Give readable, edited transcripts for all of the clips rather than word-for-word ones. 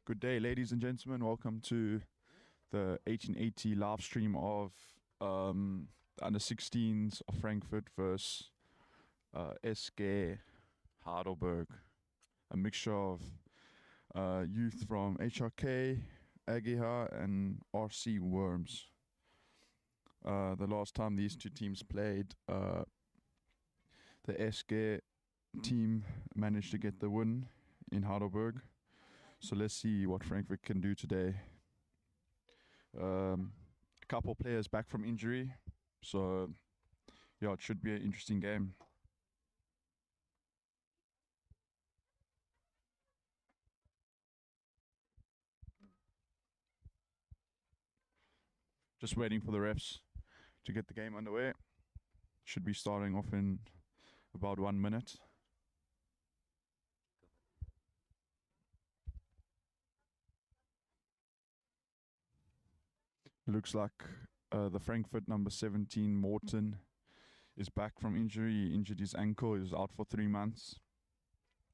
Good day, ladies and gentlemen. Welcome to the 1880 live stream of the under 16s of Frankfurt versus SK Heidelberg. A mixture of youth from HRK, AGH, and RC Worms. The last time these two teams played, the SK team managed to get the win in Heidelberg. So let's see what Frankfurt can do today. A couple players back from injury, so yeah, it should be an interesting game. Just waiting for the refs to get the game underway. Should be starting off in about 1 minute. Looks like the Frankfurt number 17, Morton, is back from injury. He injured his ankle. He was out for 3 months.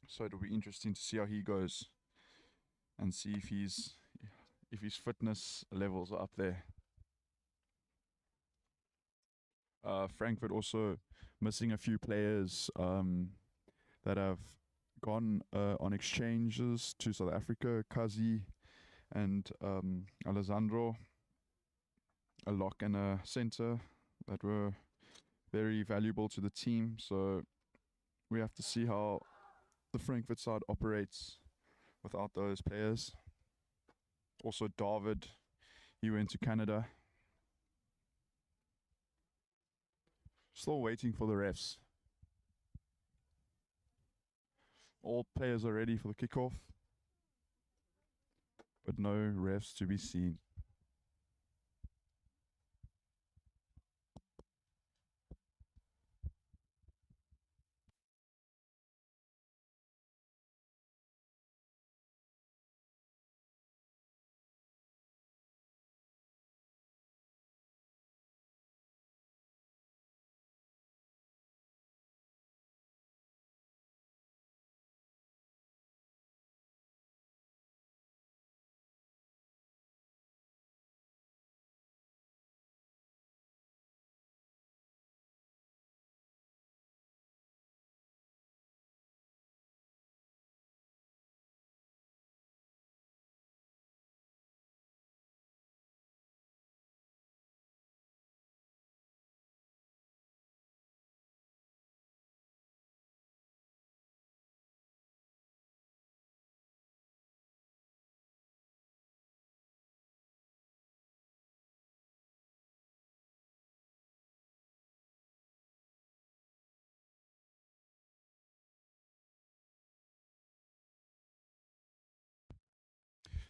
So it'll be interesting to see how he goes and see if his fitness levels are up there. Frankfurt also missing a few players that have gone on exchanges to South Africa, Kazi and Alessandro, a lock and a center that were very valuable to the team. So we have to see how the Frankfurt side operates without those players. Also David, he went to Canada. Still waiting for the refs. All players are ready for the kickoff, but no refs to be seen.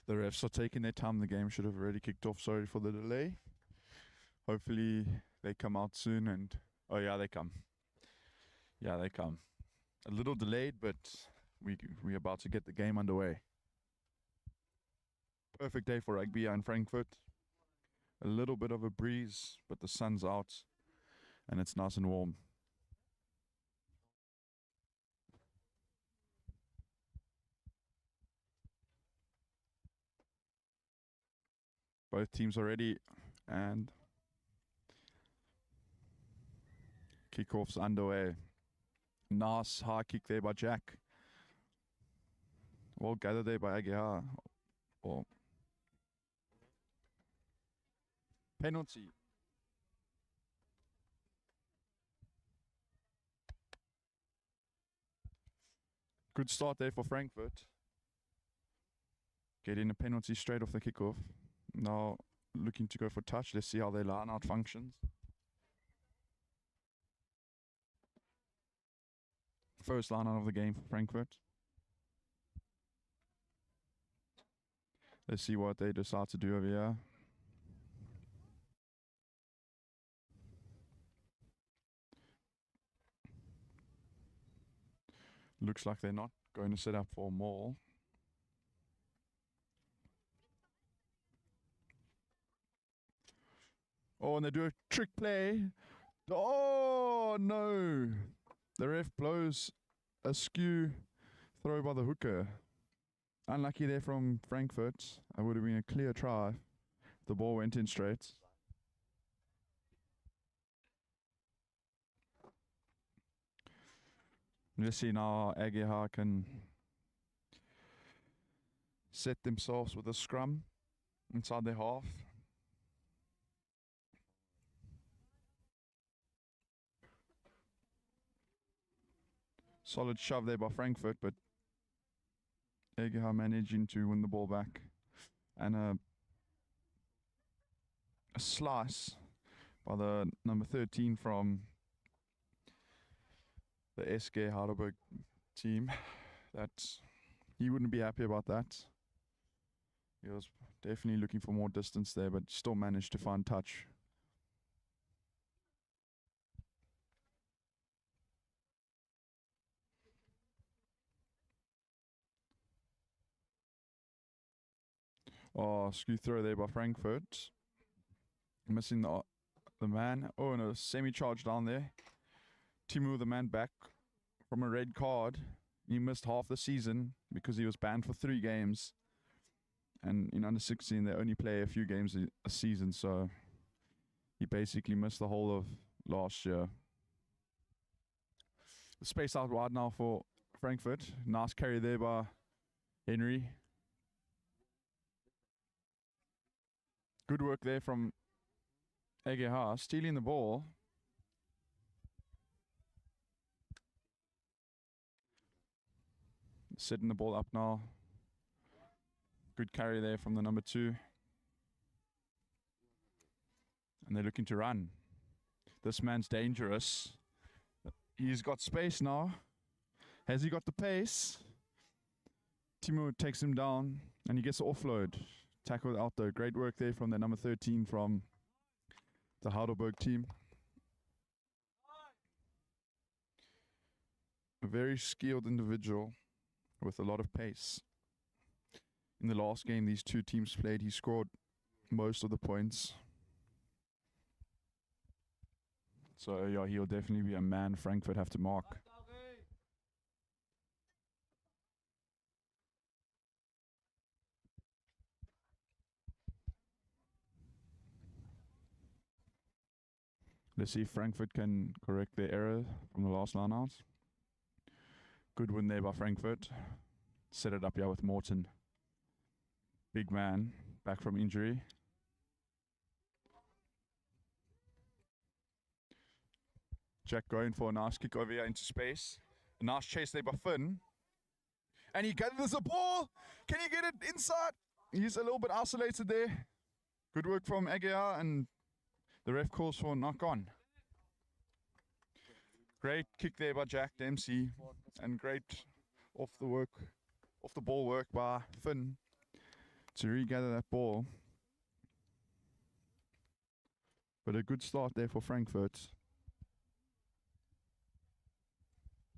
The refs are taking their time. The game should have already kicked off. Sorry for the delay. Hopefully they come out soon and... Oh yeah, they come. Yeah, they come. A little delayed, but we're about to get the game underway. Perfect day for rugby in Frankfurt. A little bit of a breeze, but the sun's out and it's nice and warm. Both teams are ready and kickoff's underway. Nice high kick there by Jack. Well gathered there by Aguiar. Oh. Penalty. Good start there for Frankfurt. Getting a penalty straight off the kickoff. Now looking to go for touch. Let's see how their line out functions. First line out of the game for Frankfurt. Let's see what they decide to do over here. Looks like they're not going to set up for a maul. Oh, and they do a trick play. Oh, no. The ref blows a skew throw by the hooker. Unlucky there from Frankfurt. That would have been a clear try. The ball went in straight. Let's see now HRK can set themselves with a scrum inside their half. Solid shove there by Frankfurt, but HRK managing to win the ball back. And a slice by the number 13 from the SK Heidelberg team. That he wouldn't be happy about that. He was definitely looking for more distance there, but still managed to find touch. Oh, screw throw there by Frankfurt. Missing the man. Oh, and a semi-charge down there. Timo, the man back from a red card. He missed half the season because he was banned for 3 games. And in under 16, they only play a few games a season, so he basically missed the whole of last year. The space out wide now for Frankfurt. Nice carry there by Henry. Good work there from HRK, stealing the ball. Setting the ball up now. Good carry there from the number 2. And they're looking to run. This man's dangerous. He's got space now. Has he got the pace? Timo takes him down and he gets the offload. Tackled out though. Great work there from the number 13 from the Heidelberg team. A very skilled individual with a lot of pace. In the last game these two teams played, he scored most of the points. So yeah, he'll definitely be a man Frankfurt have to mark. Let's see if Frankfurt can correct their error from the last line out. Good win there by Frankfurt. Set it up here with Morton. Big man, back from injury. Jack going for a nice kick over here into space. A nice chase there by Finn. And he gathers the ball. Can he get it inside? He's a little bit isolated there. Good work from HRK, and the ref calls for knock on. Great kick there by Jack Dempsey, and great off the ball work by Finn to regather that ball. But a good start there for Frankfurt.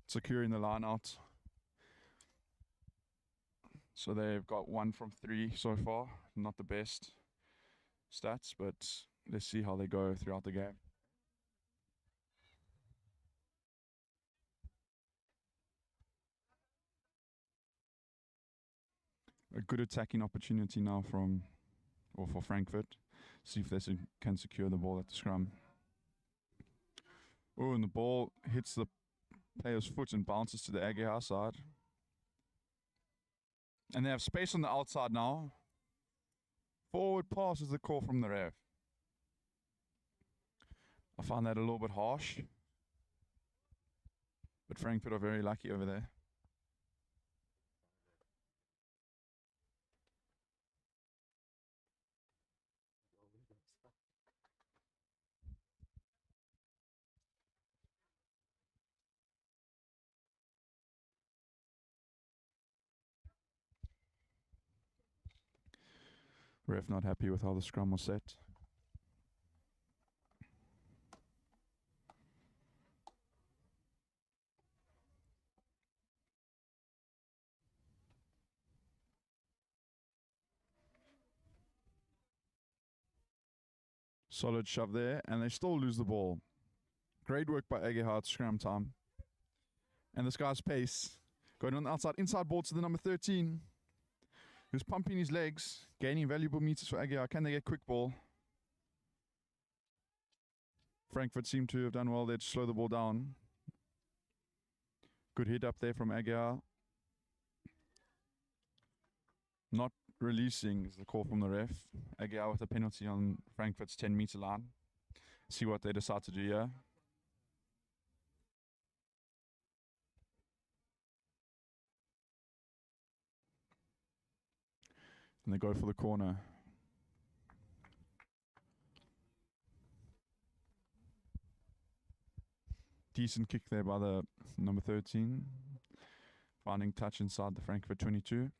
Securing the line out. So they've got 1 from 3 so far. Not the best stats, but let's see how they go throughout the game. A good attacking opportunity now for Frankfurt. See if they can secure the ball at the scrum. Oh, and the ball hits the player's foot and bounces to the HRK side. And they have space on the outside now. Forward pass is the call from the ref. I find that a little bit harsh. But Frankfurt are very lucky over there. Ref not happy with how the scrum was set. Solid shove there, and they still lose the ball. Great work by HRK scrum time. And this guy's pace. Going on the outside, inside ball to the number 13. Who's pumping his legs, gaining valuable meters for Aguiar. Can they get quick ball? Frankfurt seem to have done well there to slow the ball down. Good hit up there from Aguiar. Not releasing is the call from the ref. Aguiar with a penalty on Frankfurt's 10-meter line. See what they decide to do here. And they go for the corner. Decent kick there by the number 13. Finding touch inside the Frankfurt 22.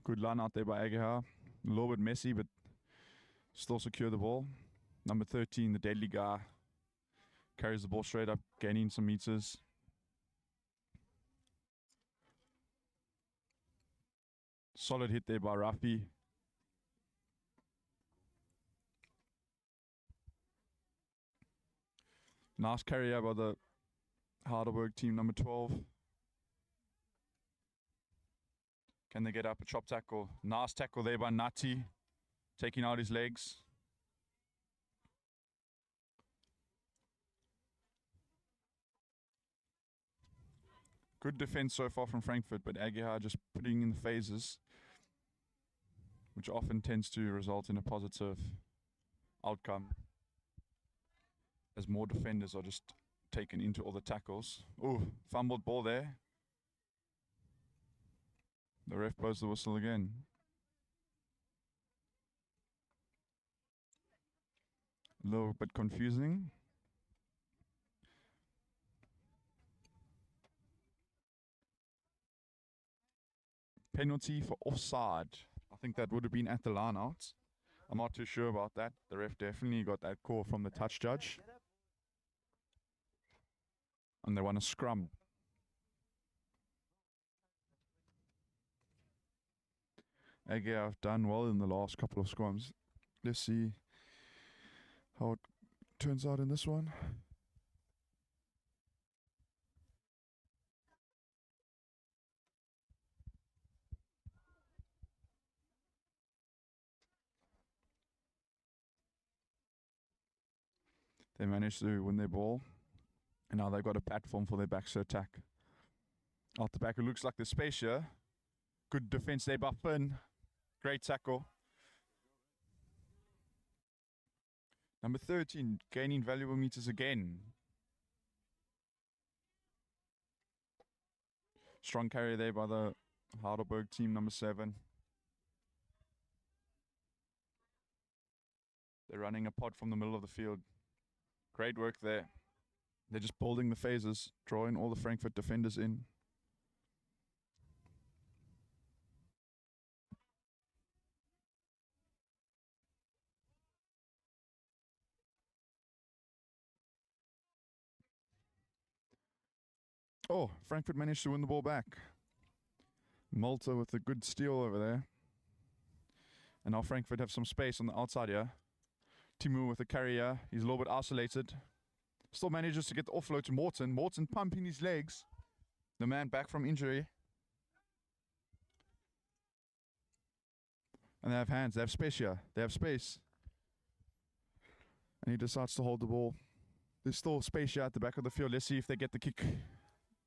Good line out there by Aguiar. A little bit messy, but still secure the ball. Number 13, the deadly guy, carries the ball straight up, gaining some meters. Solid hit there by Rafi. Nice carry out by the Heidelberg team, number 12. Can they get up a chop tackle? Nice tackle there by Nati, taking out his legs. Good defense so far from Frankfurt, but Aguiar just putting in the phases, which often tends to result in a positive outcome, as more defenders are just taken into all the tackles. Oh, fumbled ball there. The ref blows the whistle again. A little bit confusing. Penalty for offside. I think that would have been at the line out. I'm not too sure about that. The ref definitely got that call from the touch judge. And they want a scrum. Aguiar have done well in the last couple of scrums. Let's see how it turns out in this one. They managed to win their ball. And now they've got a platform for their backs to attack. Out the back, it looks like the space here. Good defense there by Finn. Great tackle. Number 13, gaining valuable meters again. Strong carry there by the Heidelberg team, number 7. They're running a pod from the middle of the field. Great work there. They're just building the phases, drawing all the Frankfurt defenders in. Oh, Frankfurt managed to win the ball back. Malta with a good steal over there. And now Frankfurt have some space on the outside here. Timu with the carrier. He's a little bit isolated. Still manages to get the offload to Morton. Morton pumping his legs. The man back from injury. And they have hands. They have space here. They have space. And he decides to hold the ball. There's still space here at the back of the field. Let's see if they get the kick.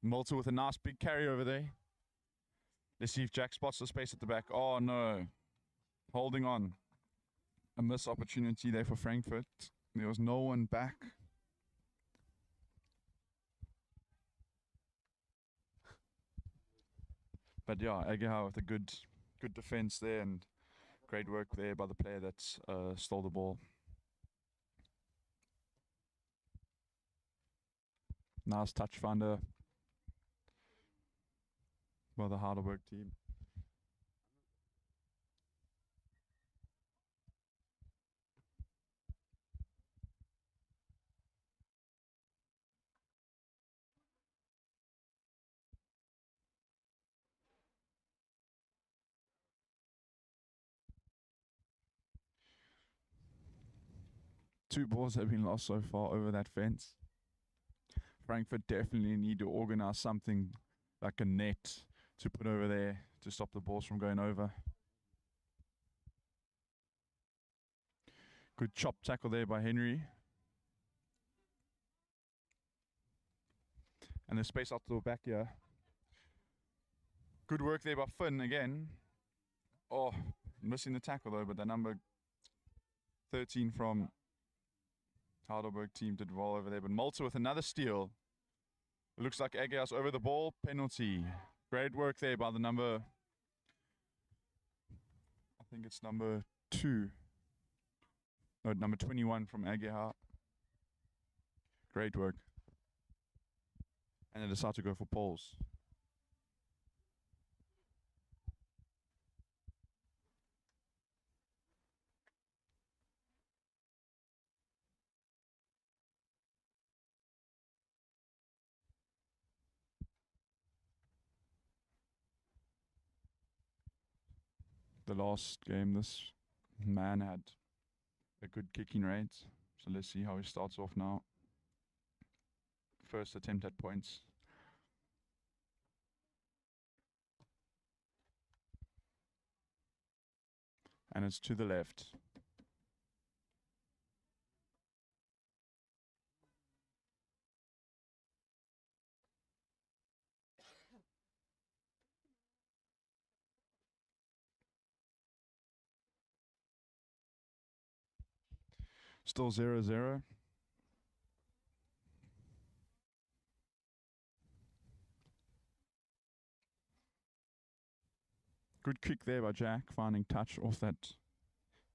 Malta with a nice big carry over there. Let's see if Jack spots the space at the back. Oh, no. Holding on. A missed opportunity there for Frankfurt. There was no one back. But yeah, Aguiar with a good defense there and great work there by the player that stole the ball. Nice touch finder by the Heidelberg team. 2 balls have been lost so far over that fence. Frankfurt definitely need to organize something like a net to put over there to stop the balls from going over. Good chop tackle there by Henry. And the space out to the back here. Good work there by Finn again. Oh, missing the tackle though, but the number 13 from Heidelberg team did well over there. But Malta with another steal. It looks like Agias over the ball. Penalty. Great work there by the number, I think it's number 2. No, number 21 from Agia. Great work. And they decide to go for poles. The last game, this man had a good kicking rate. So let's see how he starts off now. First attempt at points. And it's to the left. Still 0-0. Good kick there by Jack, finding touch off that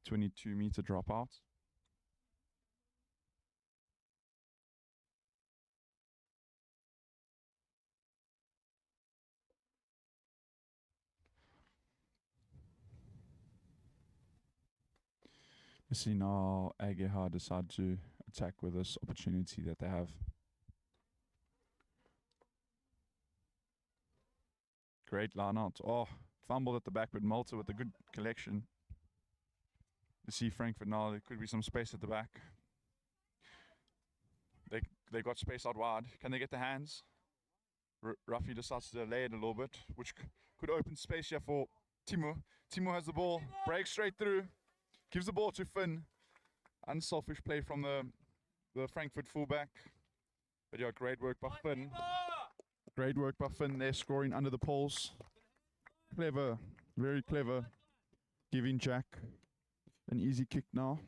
22-meter dropout. Let's see now Ageha decide to attack with this opportunity that they have. Great line out. Oh, fumbled at the back, but Malta with a good collection. You see Frankfurt now, there could be some space at the back. They got space out wide. Can they get the hands? Ruffy decides to delay it a little bit, which could open space here for Timo. Timo has the ball, breaks straight through, gives the ball to Finn. Unselfish play from the Frankfurt fullback. But yeah, great work by Finn. Great work by Finn there, scoring under the poles. Clever, very clever. Giving Jack an easy kick now.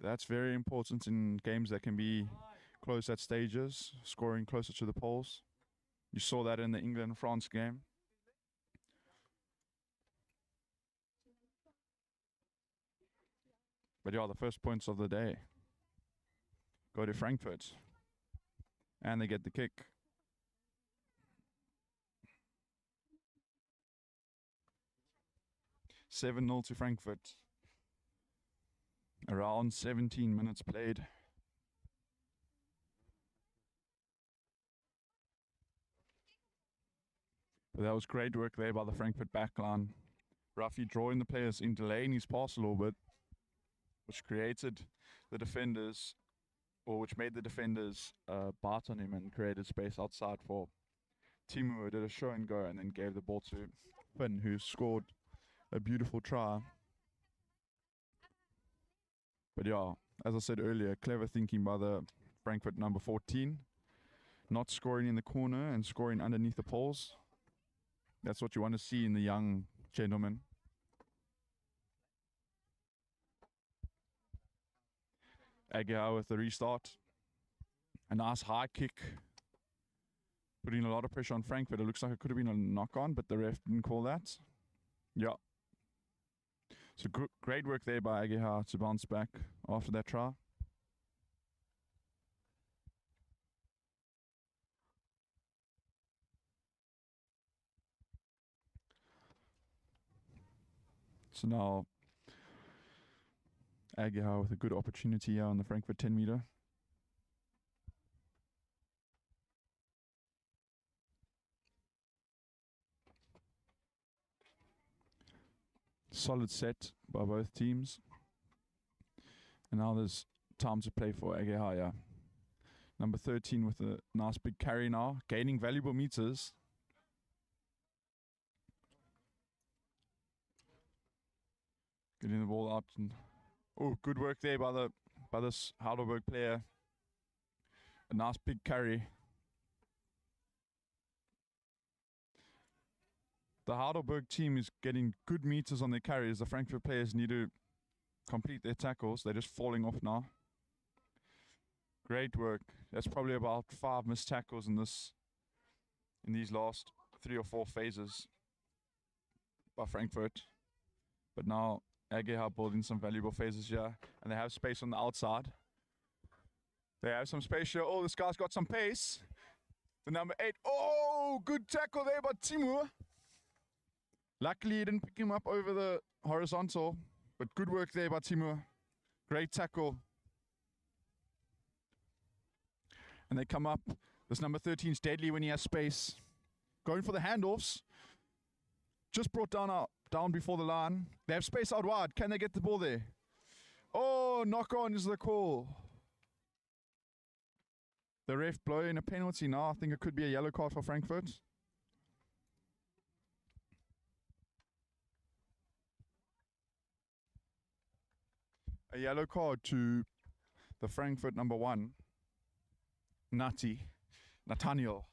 That's very important in games that can be close at stages, scoring closer to the poles. You saw that in the England-France game. But yeah, the first points of the day go to Frankfurt. And they get the kick. (7-0) to Frankfurt. Around 17 minutes played. But that was great work there by the Frankfurt backline. Ruffy drawing the players in, delaying his pass a little bit, which created the defenders, or which made the defenders bite on him and created space outside for Timo, who did a show and go and then gave the ball to Finn, who scored a beautiful try. But yeah, as I said earlier, clever thinking by the Frankfurt number 14. Not scoring in the corner and scoring underneath the poles. That's what you want to see in the young gentleman. Agia with the restart. A nice high kick. Putting a lot of pressure on Frankfurt. It looks like it could have been a knock-on, but the ref didn't call that. Yeah. So great work there by Agia to bounce back after that try. So now Agia with a good opportunity here on the Frankfurt 10 meter. Solid set by both teams. And now there's time to play for HRK, yeah. Number 13 with a nice big carry now, gaining valuable meters. Getting the ball out. And oh, good work there by this Heidelberg player. A nice big carry. The Heidelberg team is getting good meters on their carries. The Frankfurt players need to complete their tackles. They're just falling off now. Great work. That's probably about 5 missed tackles in these last 3 or 4 phases by Frankfurt. But now HRK building some valuable phases here, and they have space on the outside. They have some space here. Oh, this guy's got some pace. The number 8. Oh, good tackle there by Timur. Luckily, he didn't pick him up over the horizontal, but good work there by Timur. Great tackle. And they come up. This number 13 is deadly when he has space. Going for the handoffs. Just brought down before the line. They have space out wide. Can they get the ball there? Oh, knock on is the call. The ref blowing a penalty now. I think it could be a yellow card for Frankfurt. A yellow card to the Frankfurt number 1, Nathaniel.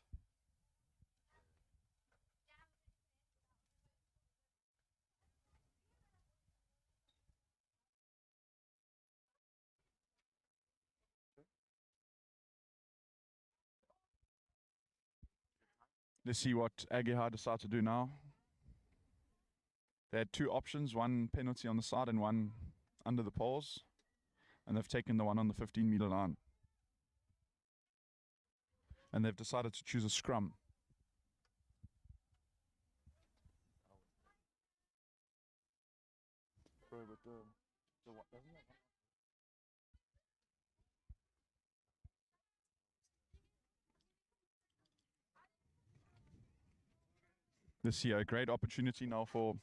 Let's see what HRK decide to do now. They had 2 options, one penalty on the side and one under the poles. And they've taken the one on the 15-meter line. And they've decided to choose a scrum. This year, a great opportunity now for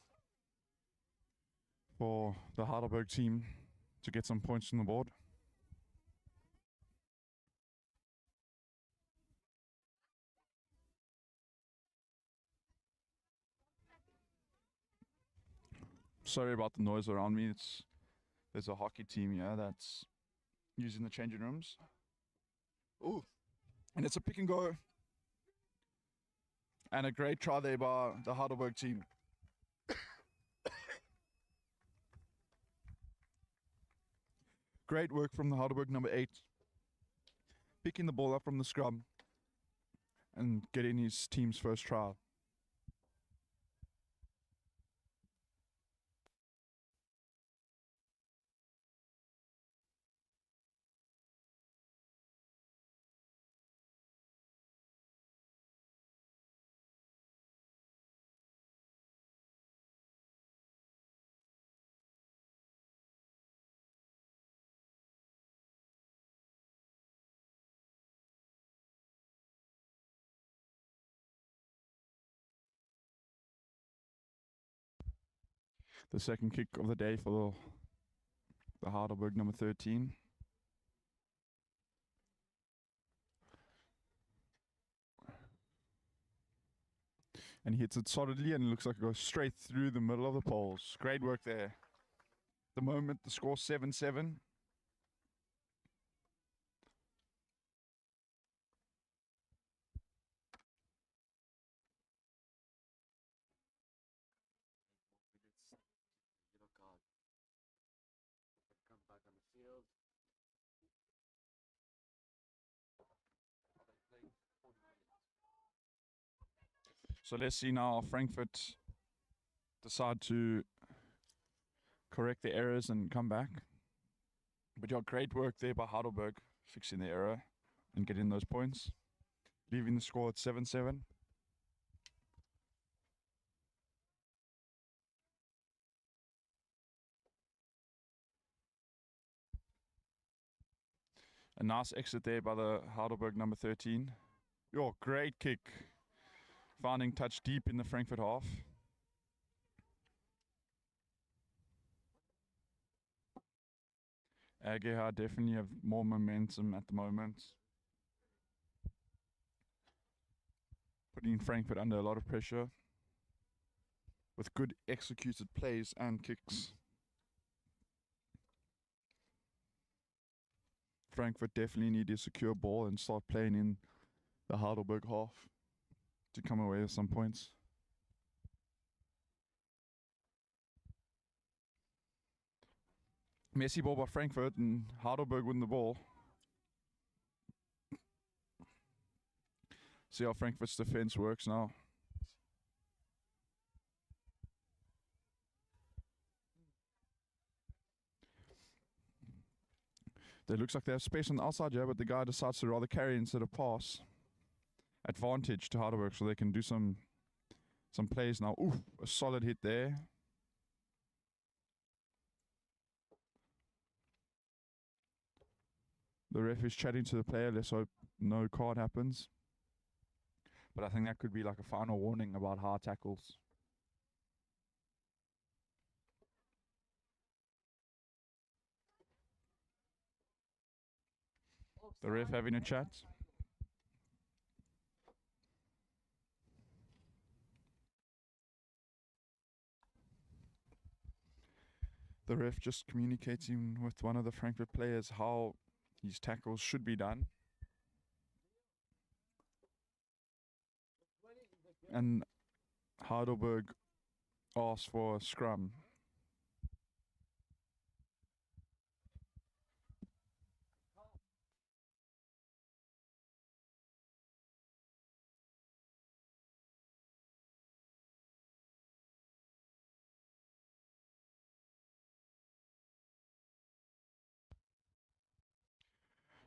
the Heidelberg team to get some points on the board. Sorry about the noise around me. There's a hockey team here that's using the changing rooms. Ooh, and it's a pick and go. And a great try there by the Heidelberg team. Great work from the Heidelberg number 8. Picking the ball up from the scrum and getting his team's first try. The second kick of the day for the Heidelberg number 13. And he hits it solidly, and it looks like it goes straight through the middle of the poles. Great work there. The moment, the score 7-7. So let's see now Frankfurt decide to correct the errors and come back. But yeah, great work there by Heidelberg, fixing the error and getting those points, leaving the score at 7-7. A nice exit there by the Heidelberg number 13. Yo, great kick. Finding touch deep in the Frankfurt half. HRK definitely have more momentum at the moment, putting Frankfurt under a lot of pressure with good executed plays and kicks. Frankfurt definitely need a secure ball and start playing in the Heidelberg half to come away with some points. Messy ball by Frankfurt and Heidelberg win the ball. See how Frankfurt's defense works now. It looks like they have space on the outside here, but the guy decides to rather carry instead of pass. Advantage to Heidelberg, so they can do some plays now. Ooh, a solid hit there. The ref is chatting to the player. Let's hope no card happens. But I think that could be like a final warning about hard tackles. The ref having a chat. The ref just communicating with one of the Frankfurt players how these tackles should be done. And Heidelberg asks for a scrum.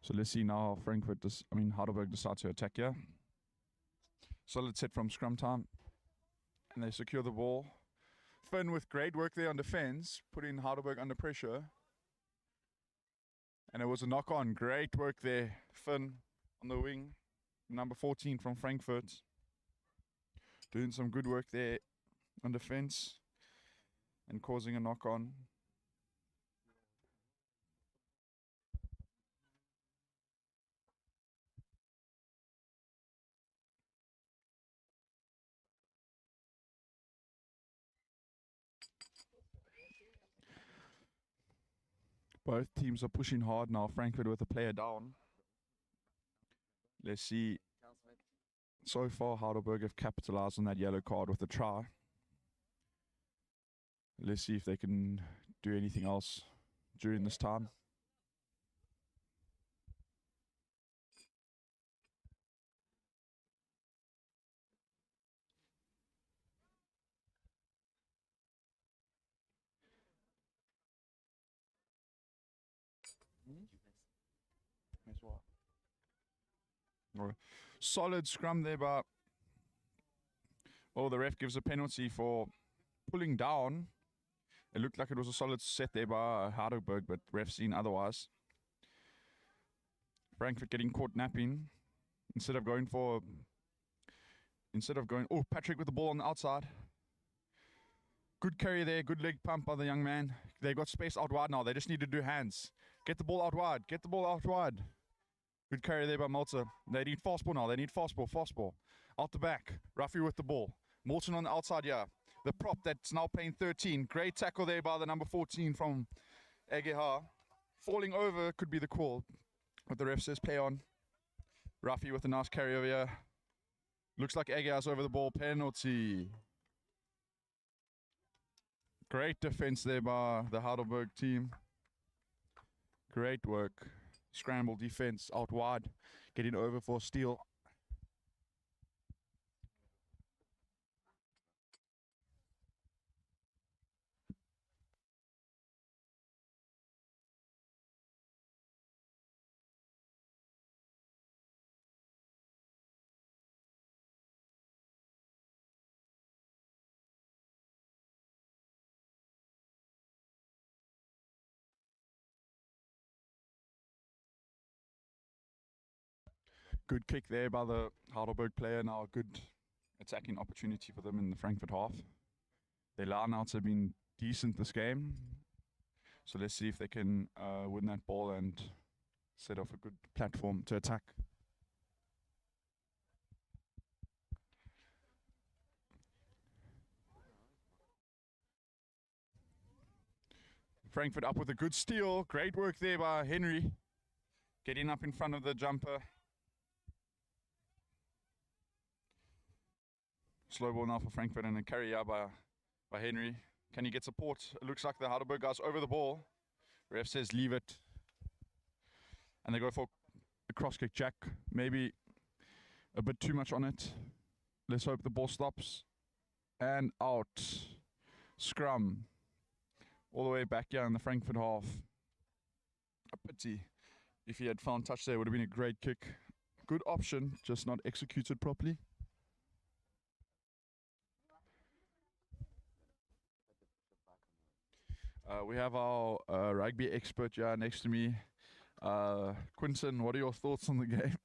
So let's see now Heidelberg decides to attack here. Solid set from scrum time. And they secure the ball. Finn with great work there on defense, putting Heidelberg under pressure. And it was a knock on. Great work there. Finn on the wing. Number 14 from Frankfurt. Doing some good work there on defense and causing a knock on. Both teams are pushing hard now. Frankfurt with a player down. Let's see. So far, Heidelberg have capitalized on that yellow card with a try. Let's see if they can do anything else during this time. Solid scrum there, but the ref gives a penalty for pulling down. It looked like it was a solid set there by Heidelberg, but ref seen otherwise. Frankfurt getting caught napping instead of going, Patrick with the ball on the outside. Good carry there, good leg pump by the young man. They got space out wide now. They just need to do hands. Get the ball out wide. Good carry there by Malta. They need fast ball now. Fast ball. Out the back. Ruffy with the ball. Morton on the outside here. The prop that's now playing 13. Great tackle there by the number 14 from HRK. Falling over could be the call. But the ref says play on. Ruffy with a nice carry over here. Looks like HRK's over the ball. Penalty. Great defense there by the Heidelberg team. Great work. Scramble defense out wide. Getting over for steal. Good kick there by the Heidelberg player. Now a good attacking opportunity for them in the Frankfurt half. Their lineouts have been decent this game. So let's see if they can win that ball and set off a good platform to attack. Frankfurt up with a good steal. Great work there by Henry. Getting up in front of the jumper. Slow ball now for Frankfurt and a carry out by Henry. Can he get support? It looks like the Heidelberg guys over the ball. Ref says leave it. And they go for a cross kick. Jack, maybe a bit too much on it. Let's hope the ball stops. And out. Scrum. All the way back here in the Frankfurt half. A pity. If he had found touch there, it would have been a great kick. Good option, just not executed properly. We have our rugby expert here next to me. Quinton, what are your thoughts on the game?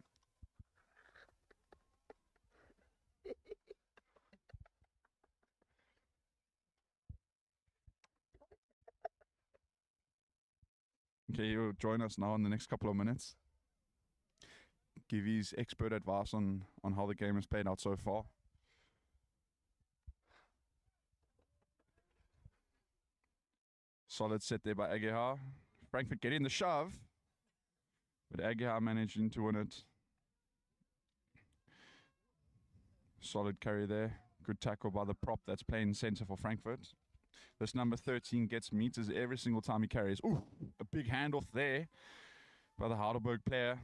Okay, he'll join us now in the next couple of minutes. Give his expert advice on how the game has played out so far. Solid set there by Aguiar. Frankfurt getting the shove, but Aguiar managing to win it. Solid carry there. Good tackle by the prop that's playing centre for Frankfurt. This number 13 gets meters every single time he carries. Ooh, a big handoff there by the Heidelberg player.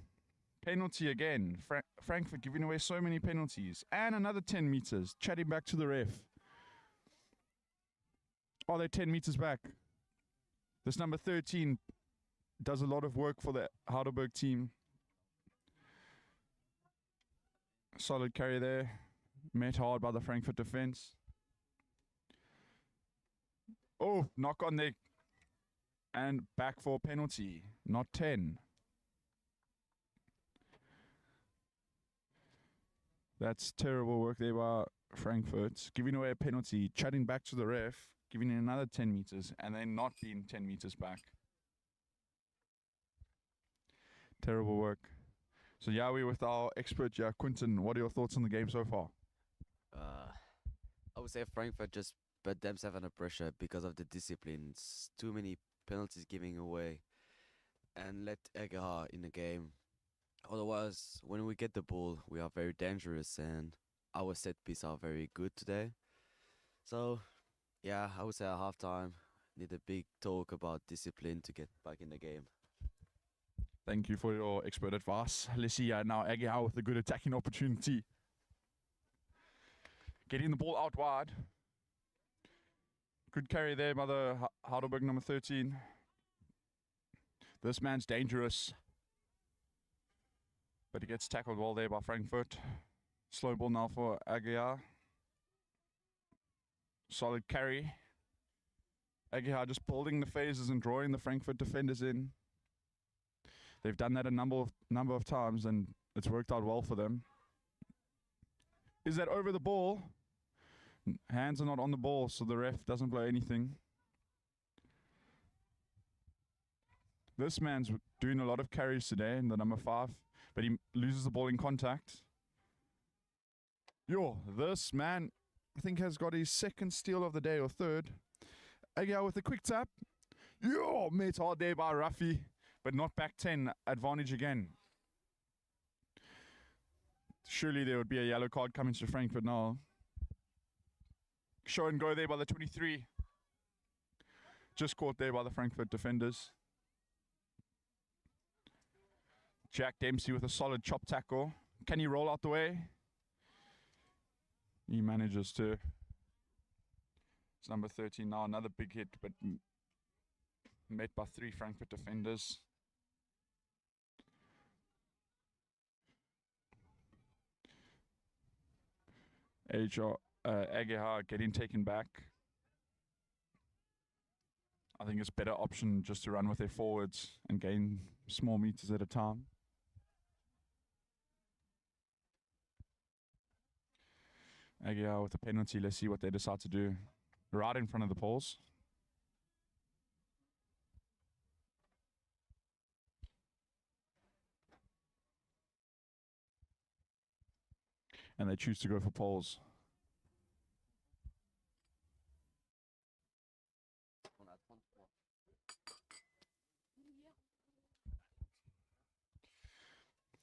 Penalty again. Frankfurt giving away so many penalties. And another 10 meters. Chatting back to the ref. Oh, they're 10 meters back. This number 13 does a lot of work for the Heidelberg team. Solid carry there. Met hard by the Frankfurt defense. Oh, knock on there. And back for a penalty. Not 10. That's terrible work there by Frankfurt. Giving away a penalty, chatting back to the ref, giving in another 10 meters, and then not being 10 meters back. Terrible work. So yeah, we're with our expert, yeah, Quinton. What are your thoughts on the game so far? I would say Frankfurt just put themselves under pressure because of the disciplines. Too many penalties giving away, and let Egerhard in the game. Otherwise, when we get the ball, we are very dangerous, and our set pieces are very good today. So, yeah, I would say at halftime, need a big talk about discipline to get back in the game. Thank you for your expert advice. Let's see now Aguiar with a good attacking opportunity. Getting the ball out wide. Good carry there by the Heidelberg number 13. This man's dangerous. But he gets tackled well there by Frankfurt. Slow ball now for Aguiar. Solid carry. Aguiar just building the phases and drawing the Frankfurt defenders in. They've done that a number of times and it's worked out well for them. Is that over the ball? Hands are not on the ball, so the ref doesn't blow anything. This man's doing a lot of carries today in the number 5, but he loses the ball in contact. Yo, this man, I think, has got his second steal of the day or third. Aguiar with a quick tap. Yo, met hard there by Rafi, but not back 10. Advantage again. Surely there would be a yellow card coming to Frankfurt now. Show and go there by the 23. Just caught there by the Frankfurt defenders. Jack Dempsey with a solid chop tackle. Can he roll out the way? He manages to. It's number 13 now. Another big hit, but met by 3 Frankfurt defenders. Aguiar getting taken back. I think it's a better option just to run with their forwards and gain small meters at a time. Aguiar with a penalty. Let's see what they decide to do. Right in front of the poles. and they choose to go for poles.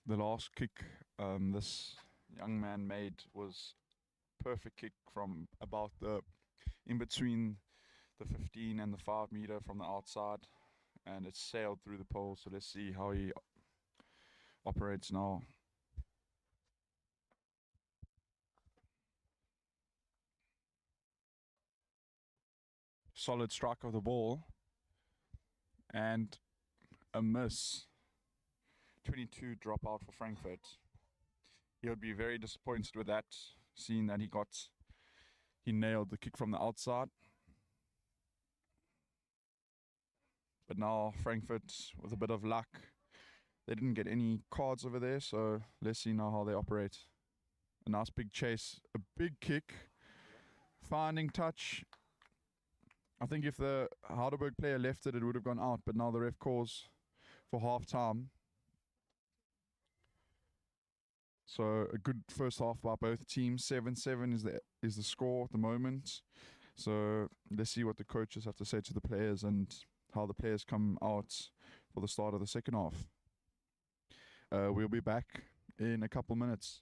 The last kick this young man made was perfect kick from about the in between the 15 and the 5 meter from the outside, and it sailed through the pole. So let's see how he operates now. Solid strike of the ball and a miss. 22 dropout for Frankfurt. He would be very disappointed with that, seeing that he nailed the kick from the outside. But now Frankfurt, with a bit of luck, they didn't get any cards over there, so let's see now how they operate. A nice big chase, a big kick, finding touch. I think if the Heidelberg player left it, it would have gone out, but now the ref calls for half time. So a good first half by both teams. 7-7 is the score at the moment. So let's see what the coaches have to say to the players and how the players come out for the start of the second half. We'll be back in a couple minutes.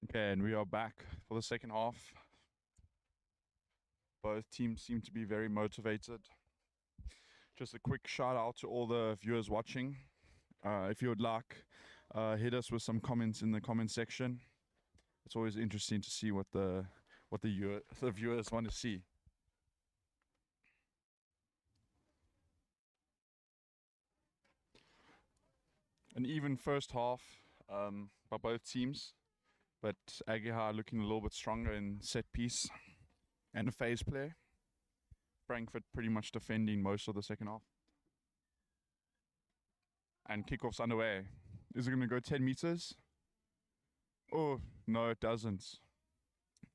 Okay, and we are back for the second half. Both teams seem to be very motivated. Just a quick shout out to all the viewers watching. If you would like, hit us with some comments in the comment section. It's always interesting to see what the viewers want to see. An even first half by both teams, but Aguiar looking a little bit stronger in set piece and a phase play. Frankfurt pretty much defending most of the second half. And kickoff's underway. Is it going to go 10 meters? Oh, no, it doesn't.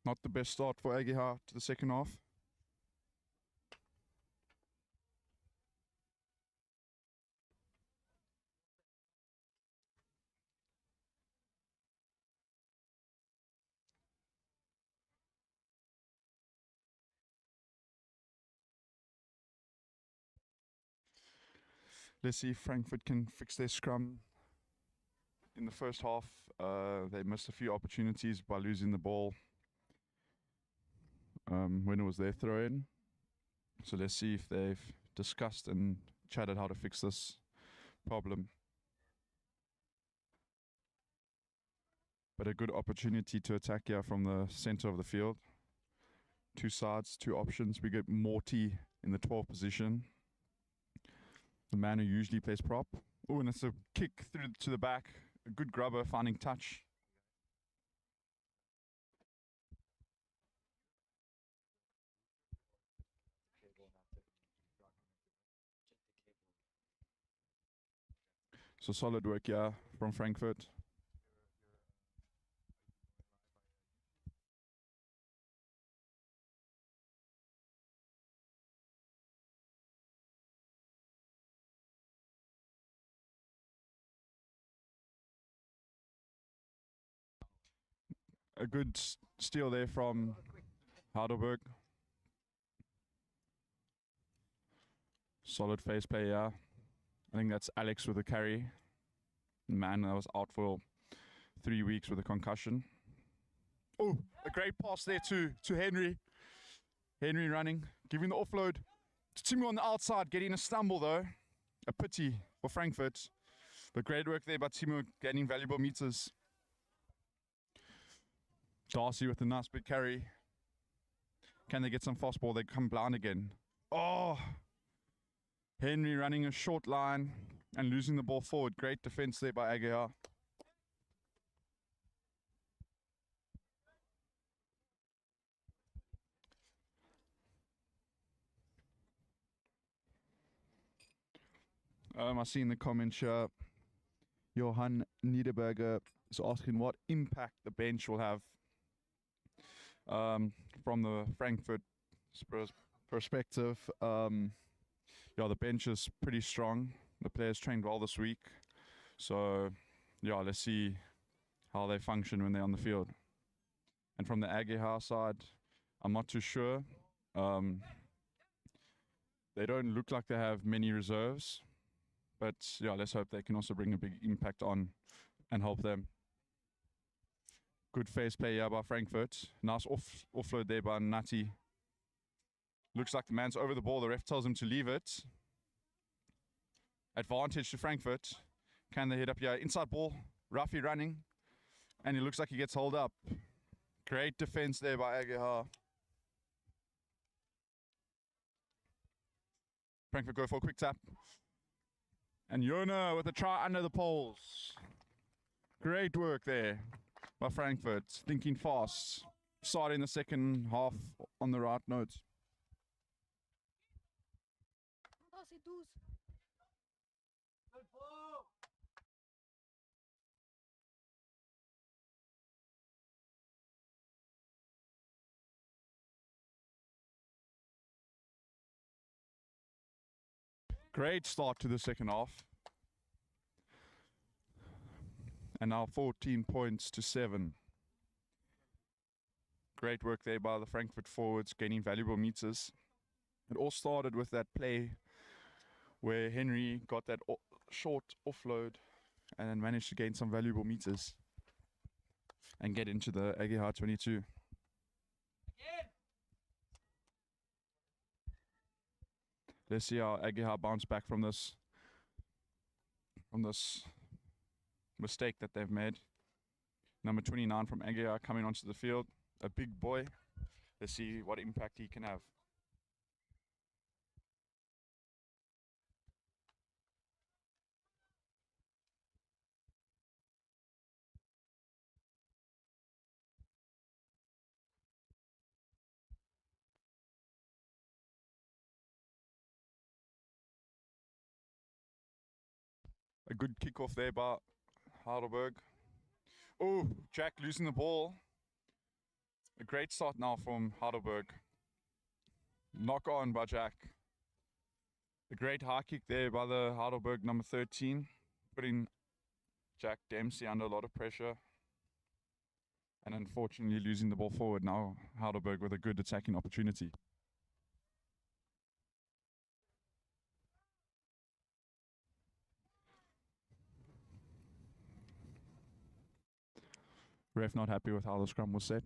Not the best start for Aguiar to the second half. Let's see if Frankfurt can fix their scrum. In the first half, they missed a few opportunities by losing the ball when it was their throw-in. So let's see if they've discussed and chatted how to fix this problem. But a good opportunity to attack here from the center of the field. Two sides, two options. We get Morty in the 12 position. The man who usually plays prop. Oh, and it's a kick through to the back. A good grubber, finding touch. So solid work here from Frankfurt. A good steal there from Heidelberg. Solid face play, yeah. I think that's Alex with a carry. Man, that was out for 3 weeks with a concussion. Oh, a great pass there to Henry. Henry running, giving the offload to Timo on the outside, getting a stumble though. A pity for Frankfurt. But great work there by Timo, gaining valuable meters. Darcy with a nice big carry. Can they get some fast ball? They come blind again. Oh, Henry running a short line and losing the ball forward. Great defense there by Aguiar. I see in the comments here, Johan Niederberger is asking what impact the bench will have from the Frankfurt perspective. Yeah, the bench is pretty strong. The players trained well this week. So, yeah, let's see how they function when they're on the field. And from the Aguiar side, I'm not too sure. They don't look like they have many reserves. But, yeah, let's hope they can also bring a big impact on and help them. Good face play here by Frankfurt. Nice offload there by Nati. Looks like the man's over the ball. The ref tells him to leave it. Advantage to Frankfurt. Can they hit up here? Inside ball. Rafi running. And it looks like he gets held up. Great defense there by Aguiar. Frankfurt go for a quick tap. And Jona with a try under the poles. Great work there by Frankfurt. Thinking fast. Starting the second half on the right note. Great start to the second half. And now 14 points to 7. Great work there by the Frankfurt forwards, gaining valuable meters. It all started with that play where Henry got that short offload and then managed to gain some valuable meters. and get into the HRK 22. Let's see how HRK bounce back from this mistake that they've made. Number 29 from HRK coming onto the field, a big boy. Let's see what impact he can have. A good kickoff there by Heidelberg. Oh, Jack losing the ball. A great start now from Heidelberg. Knock on by Jack. A great high kick there by the Heidelberg number 13, putting Jack Dempsey under a lot of pressure. And unfortunately losing the ball forward now. Heidelberg with a good attacking opportunity. Ref not happy with how the scrum was set.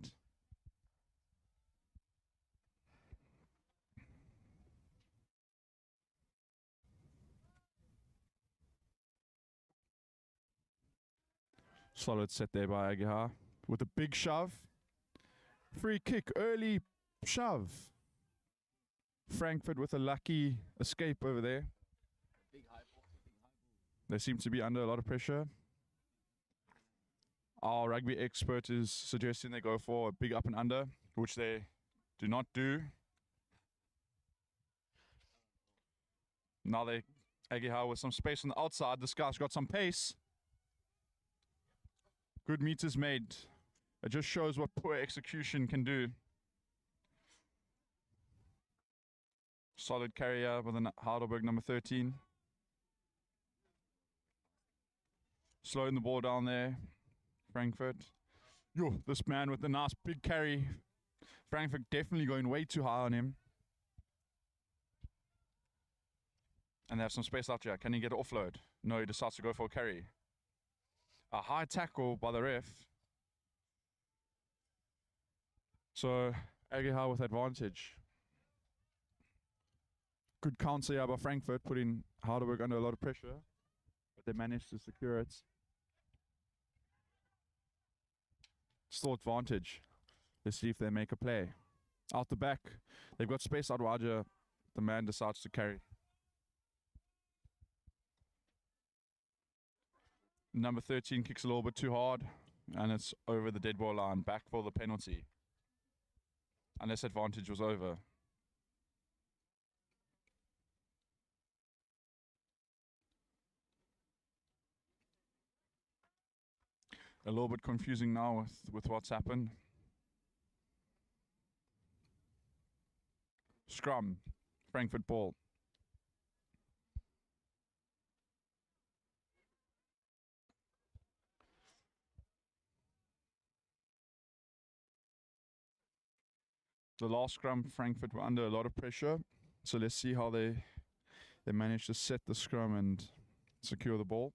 Solid set there by HRK with a big shove. Free kick, early shove. Frankfurt with a lucky escape over there. They seem to be under a lot of pressure. Our rugby expert is suggesting they go for a big up and under, which they do not do. Now they HRK with some space on the outside. This guy's got some pace. Good meters made. It just shows what poor execution can do. Solid carrier with a Heidelberg number 13. Slowing the ball down there. Frankfurt. Yo, this man with a nice big carry. Frankfurt definitely going way too high on him. And they have some space out here. Can he get an offload? No, he decides to go for a carry. A high tackle by the ref. So, HRK with advantage. Good counter here by Frankfurt, putting Heidelberg under a lot of pressure. But they managed to secure it. Still advantage. Let's see if they make a play. Out the back. They've got space out wide. The man decides to carry. Number 13 kicks a little bit too hard. And it's over the dead ball line. Back for the penalty. Unless advantage was over. A little bit confusing now with what's happened. Scrum. Frankfurt ball. The last scrum, Frankfurt were under a lot of pressure. So let's see how they manage to set the scrum and secure the ball.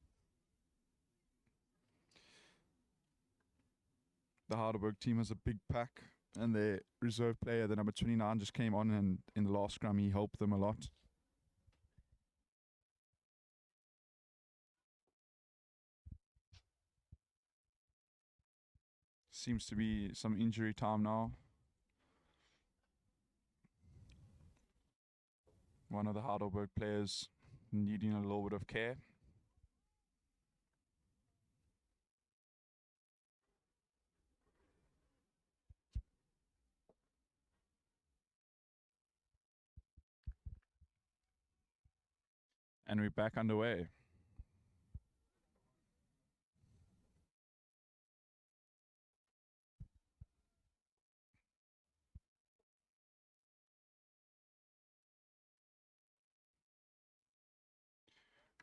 The Heidelberg team has a big pack, and their reserve player, the number 29, just came on, and in the last scrum he helped them a lot. Seems to be some injury time now. One of the Heidelberg players needing a little bit of care. And we're back underway.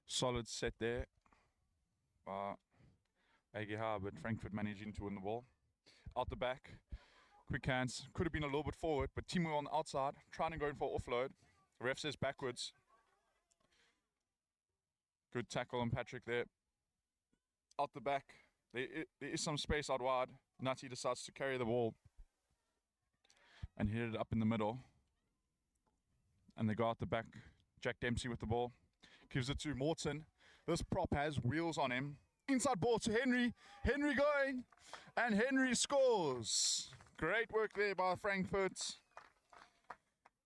Solid set there by HRK, but Frankfurt managing to win the ball. Out the back, quick hands. Could have been a little bit forward, but Timo on the outside, trying to go in for offload. The ref says backwards. Good tackle on Patrick there. Out the back, There is some space out wide. Nutty decides to carry the ball and hit it up in the middle. And they go out the back. Jack Dempsey with the ball. Gives it to Morton. This prop has wheels on him. Inside ball to Henry. Henry going. And Henry scores. Great work there by Frankfurt.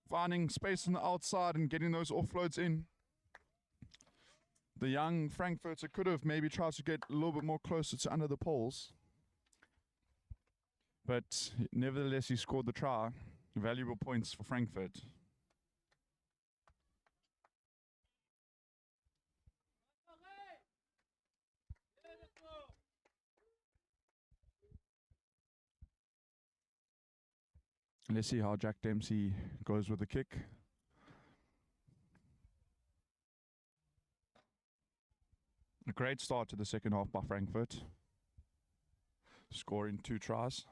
Finding space on the outside and getting those offloads in. The young Frankfurter could have maybe tried to get a little bit more closer to under the poles. But nevertheless, he scored the try. Valuable points for Frankfurt. Let's see how Jack Dempsey goes with the kick. A great start to the second half by Frankfurt. Scoring 2 tries.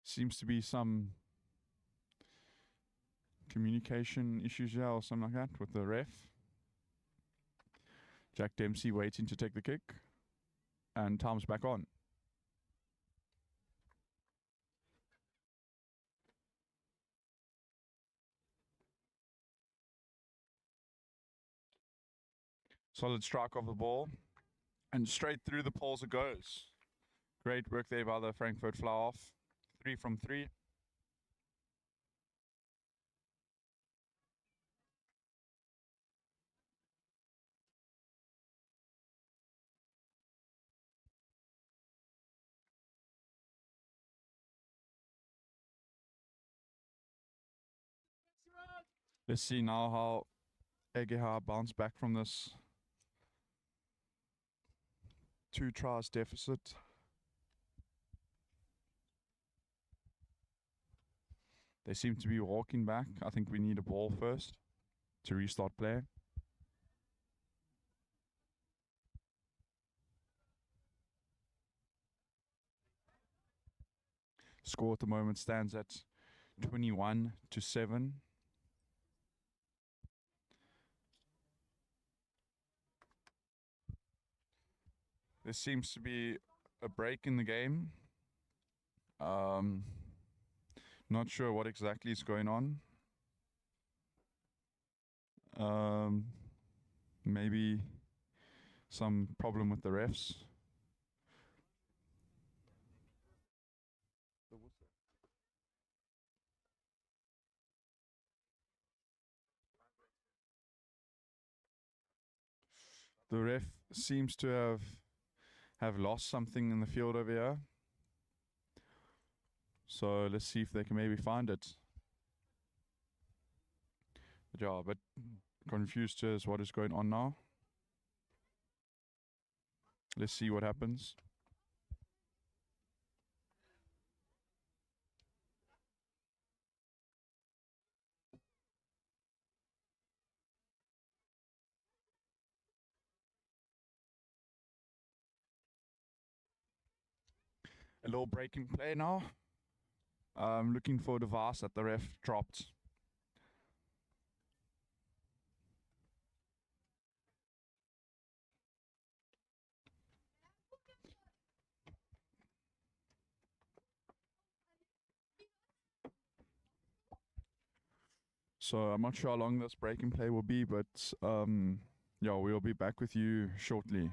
Seems to be some communication issues here or something like that with the ref. Jack Dempsey waiting to take the kick. And time's back on. Solid strike of the ball. And straight through the poles it goes. Great work there by the Frankfurt fly off. 3 from 3. Let's see now how HRK bounce back from this 2 tries deficit. They seem to be walking back. I think we need a ball first to restart play. Score at the moment stands at 21-7. There seems to be a break in the game. Not sure what exactly is going on. Maybe some problem with the refs. The ref seems to have lost something in the field over here. So let's see if they can maybe find it. Yeah, but confused as what is going on now. Let's see what happens. A little breaking play now. Looking for a device that the ref dropped. So I'm not sure how long this breaking play will be, but yeah, we'll be back with you shortly.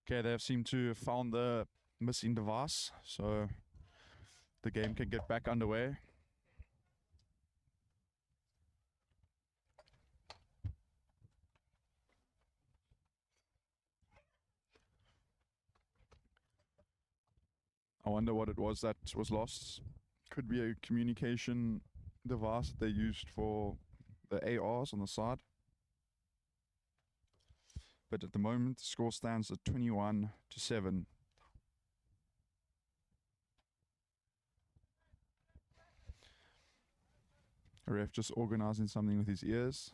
Okay, they've seemed to have found the missing device, so the game can get back underway. I wonder what it was that was lost. Could be a communication device that they used for the ARs on the side. But at the moment, the score stands at 21-7. A ref just organizing something with his ears.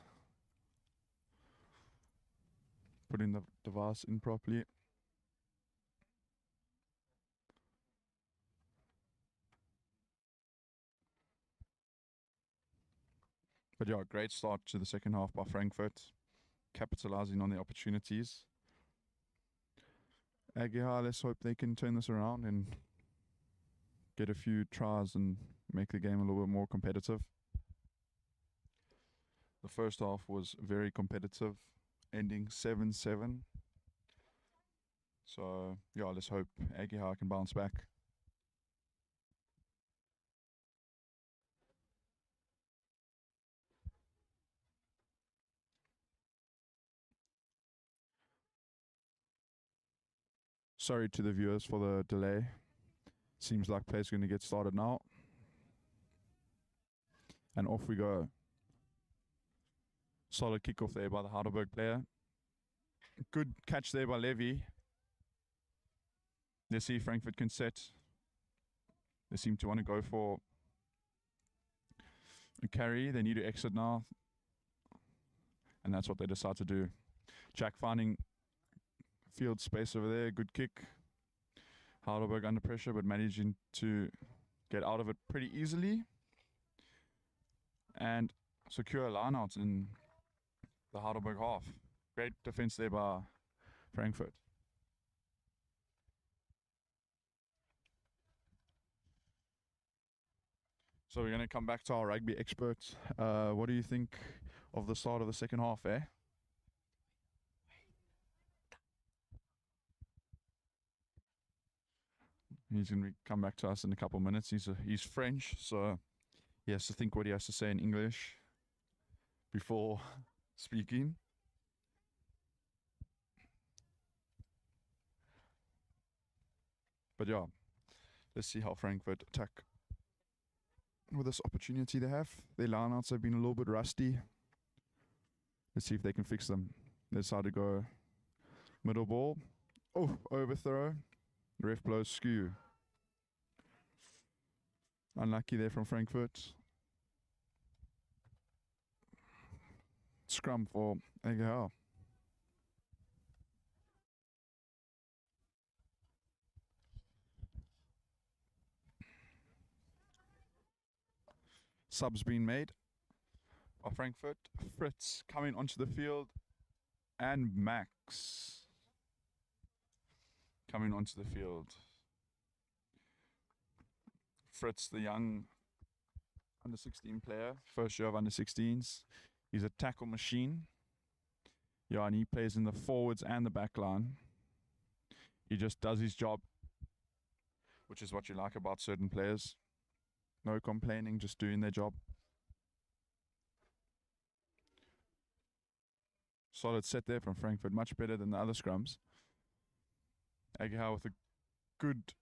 Putting the device in properly. But yeah, great start to the second half by Frankfurt, capitalizing on the opportunities. Aguiar, let's hope they can turn this around and get a few tries and make the game a little bit more competitive. The first half was very competitive, ending 7-7. So, yeah, let's hope Aguiar can bounce back. Sorry to the viewers for the delay. Seems like play's going to get started now. And off we go. Solid kickoff there by the Heidelberg player. Good catch there by Levy. Let's see if Frankfurt can set. They seem to want to go for a carry. They need to exit now. And that's what they decide to do. Jack finding field space over there. Good kick. Heidelberg under pressure, but managing to get out of it pretty easily. And secure a line out in the Heidelberg half. Great defense there by Frankfurt. So we're going to come back to our rugby experts. What do you think of the start of the second half, eh? He's going to come back to us in a couple of minutes. He's French, so he has to think what he has to say in English before speaking. But yeah, let's see how Frankfurt attack with this opportunity they have. Their lineouts have been a little bit rusty. Let's see if they can fix them. They decide to go middle ball. Oh, overthrow. The ref blows skew. Unlucky there from Frankfurt. Scrum for Aguiar. Subs being made by Frankfurt. Fritz coming onto the field. And Max coming onto the field. Fritz, the young under 16 player, first year of under 16s. He's a tackle machine. Yeah, and he plays in the forwards and the back line. He just does his job, which is what you like about certain players. No complaining, just doing their job. Solid set there from Frankfurt, much better than the other scrums. Aguiar with a good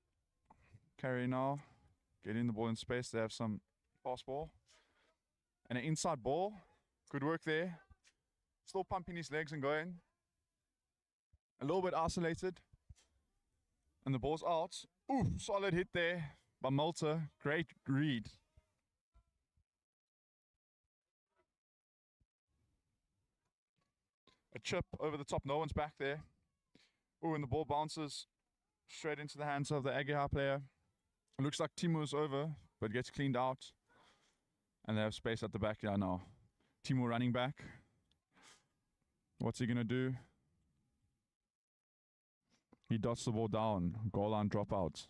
carry now. Getting the ball in space. They have some pass ball. And an inside ball. Good work there. Still pumping his legs and going. A little bit isolated. And the ball's out. Ooh, solid hit there by Malta. Great read. A chip over the top. No one's back there. Ooh, and the ball bounces straight into the hands of the Aguiar player. It looks like Timo's over, but gets cleaned out. And they have space at the back here now. Timo running back. What's he going to do? He dots the ball down. Goal line dropout.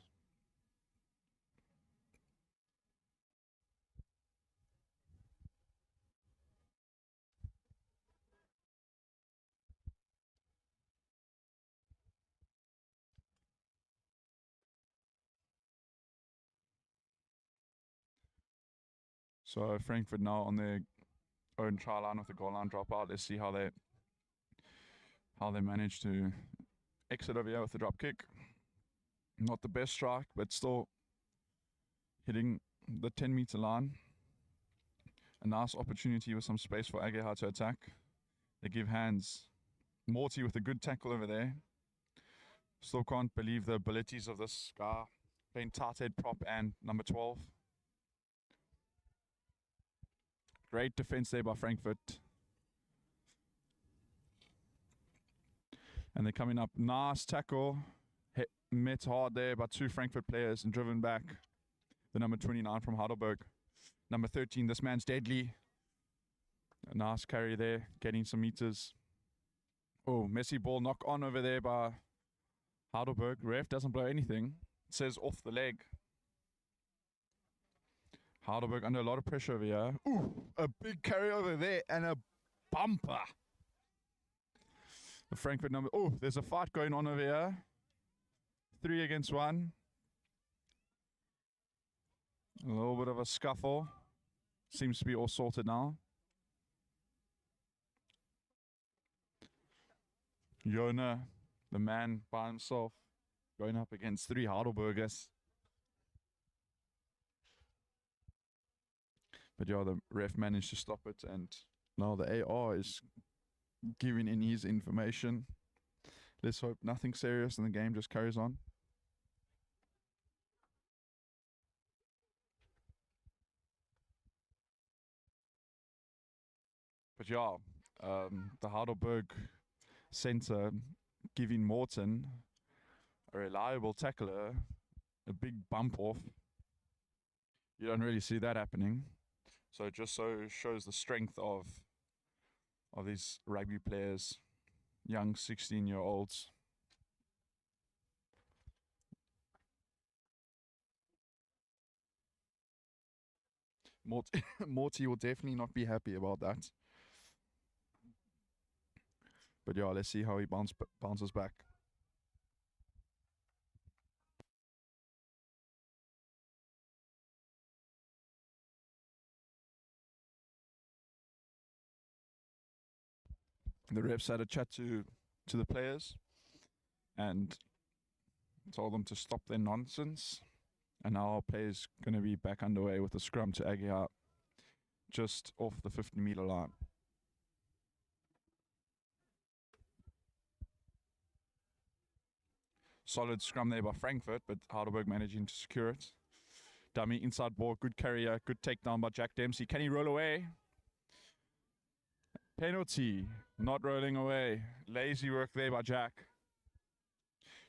So Frankfurt now on their own try line with the goal line dropout. Let's see how they manage to exit over here with the drop kick. Not the best strike, but still hitting the 10-meter line. A nice opportunity with some space for Ageha to attack. They give hands. Morty with a good tackle over there. Still can't believe the abilities of this guy. Playing tight head prop and number 12. Great defense there by Frankfurt. And they're coming up. Nice tackle. Met hard there by two Frankfurt players and driven back. The number 29 from Heidelberg. Number 13, this man's deadly. A nice carry there, getting some meters. Oh, messy ball knock on over there by Heidelberg. Ref doesn't blow anything. It says off the leg. Heidelberg under a lot of pressure over here. Ooh, a big carry over there and a bumper. The Frankfurt number. Oh, there's a fight going on over here. 3 against 1. A little bit of a scuffle. Seems to be all sorted now. Jona, the man by himself, going up against 3 Heidelbergers. But yeah, the ref managed to stop it, and now the AR is giving in his information. Let's hope nothing serious and the game just carries on. But yeah, the Heidelberg center giving Morton, a reliable tackler, a big bump off. You don't really see that happening. So it just so shows the strength of these rugby players, young 16-year-olds. Morty will definitely not be happy about that. But yeah, let's see how he bounces back. The refs had a chat to the players and told them to stop their nonsense. And now our play's going to be back underway with a scrum to Aguiar just off the 50-meter line. Solid scrum there by Frankfurt, but Heidelberg managing to secure it. Dummy inside ball, good carrier, good takedown by Jack Dempsey. Can he roll away? Penalty, not rolling away. Lazy work there by Jack.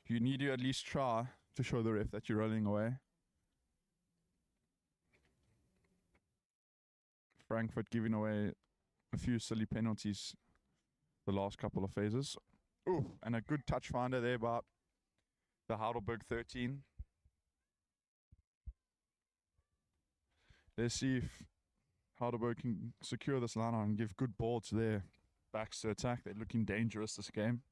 You need to at least try to show the ref that you're rolling away. Frankfurt giving away a few silly penalties the last couple of phases. Ooh, and a good touch finder there by the Heidelberg 13. Let's see if Heidelberg can secure this line and give good ball to their backs to attack. They're looking dangerous this game.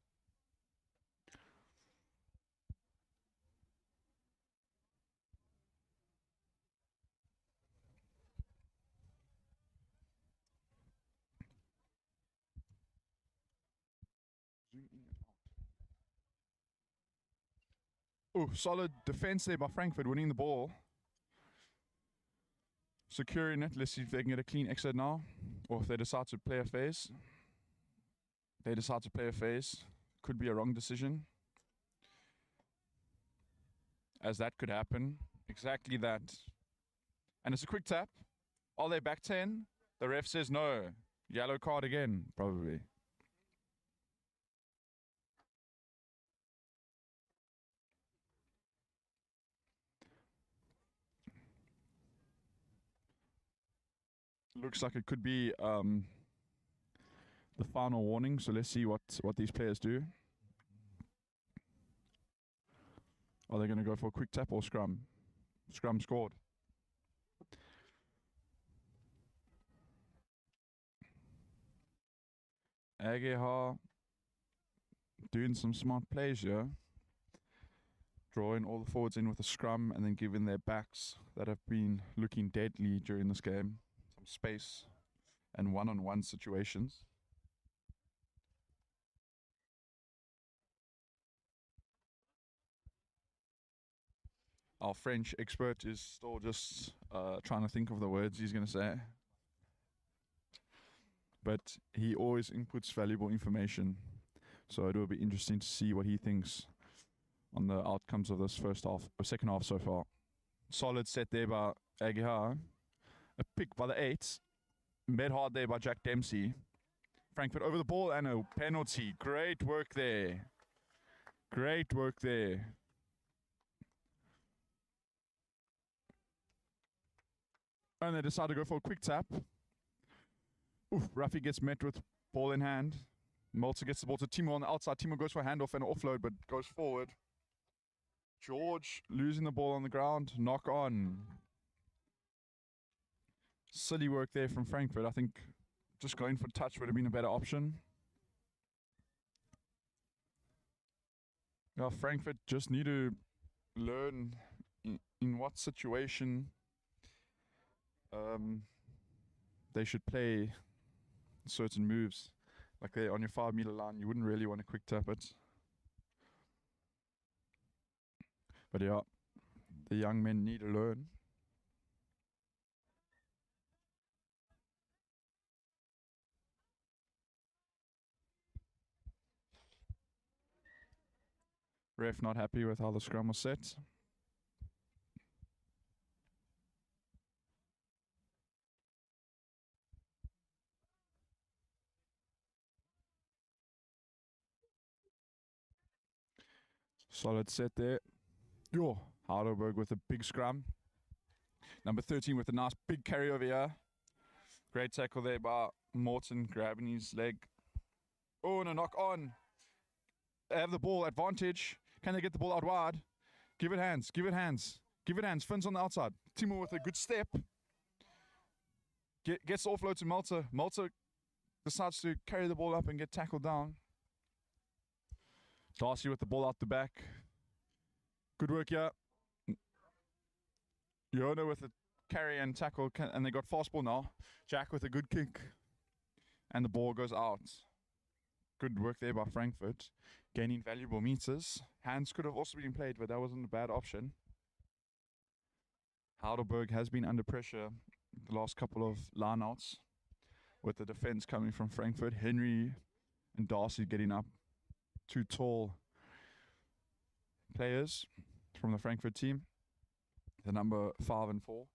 Oh, solid defense there by Frankfurt, winning the ball. Securing it. Let's see if they can get a clean exit now. Or if they decide to play a phase. They decide to play a phase. Could be a wrong decision. As that could happen. Exactly that. And it's a quick tap. Are they back 10? The ref says no. Yellow card again, probably. Looks like it could be the final warning. So let's see what these players do. Are they going to go for a quick tap or scrum? Scrum scored. Ageha doing some smart plays here. Drawing all the forwards in with a scrum and then giving their backs that have been looking deadly during this game some space and one-on-one situations. our French expert is still just trying to think of the words he's going to say. But he always inputs valuable information. So it will be interesting to see what he thinks on the outcomes of this first half, or second half so far. Solid set there by Aguiar. A pick by the 8. Met hard there by Jack Dempsey. Frankfurt over the ball and a penalty. Great work there. Great work there. And they decide to go for a quick tap. Oof, Ruffy gets met with ball in hand. Malta gets the ball to Timo on the outside. Timo goes for a handoff and offload, but goes forward. George losing the ball on the ground. Knock on. Silly work there from Frankfurt. I think just going for touch would have been a better option. Yeah, Frankfurt just need to learn in what situation they should play certain moves. Like they're on your 5-meter line, you wouldn't really want to quick tap it. But yeah, the young men need to learn. Ref not happy with how the scrum was set. Solid set there. Yo, Heidelberg with a big scrum. Number 13 with a nice big carry over here. Great tackle there by Morton, grabbing his leg. Oh, and a knock on. They have the ball, advantage. Can they get the ball out wide? Give it hands, give it hands. Give it hands, Finn's on the outside. Timo with a good step. Gets the offload to Malta. Malta decides to carry the ball up and get tackled down. Darcy with the ball out the back. Good work here. Yona with a carry and tackle, and they got fast ball now. Jack with a good kick. And the ball goes out. Good work there by Frankfurt. Gaining valuable meters. Hands could have also been played, but that wasn't a bad option. Heidelberg has been under pressure the last couple of lineouts, with the defense coming from Frankfurt. Henry and Darcy getting up. Two tall players from the Frankfurt team. The number 5 and 4.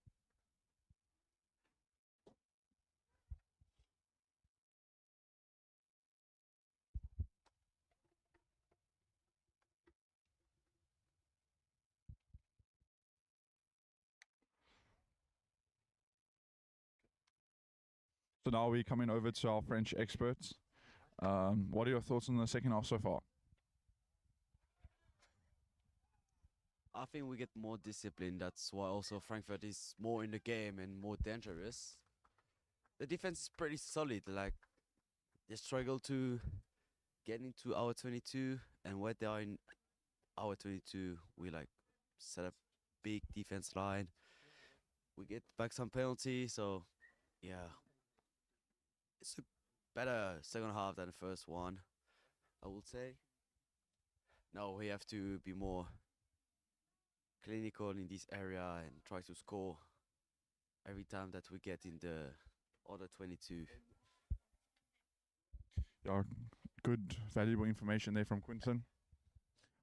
So now we're coming over to our French experts. What are your thoughts on the second half so far? I think we get more discipline. That's why also Frankfurt is more in the game and more dangerous. The defense is pretty solid. Like they struggle to get into our 22, and when they are in our 22, we like set up big defense line. We get back some penalties, so yeah, it's a better second half than the first one, I would say. Now we have to be more clinical in this area and try to score every time that we get in the other 22. Yeah, good, valuable information there from Quinton,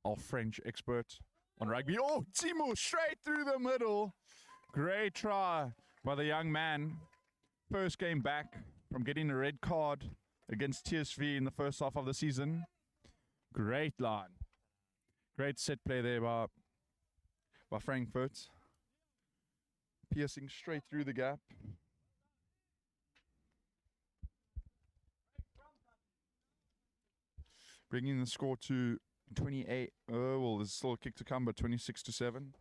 our French expert on rugby. Oh, Timo straight through the middle. Great try by the young man. First game back from getting a red card against TSV in the first half of the season. Great line. Great set play there by Frankfurt. Piercing straight through the gap. Bringing the score to 28. Well, there's still a kick to come, but 26-7.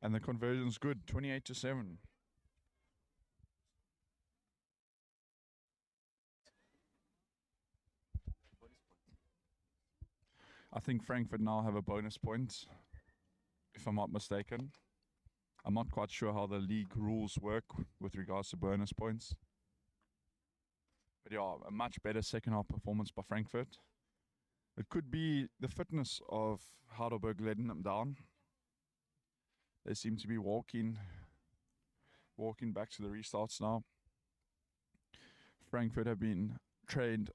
And the conversion's good, 28-7. I think Frankfurt now have a bonus point, if I'm not mistaken. I'm not quite sure how the league rules work with regards to bonus points. But yeah, a much better second half performance by Frankfurt. It could be the fitness of Heidelberg letting them down. They seem to be walking back to the restarts now. Frankfurt have been trained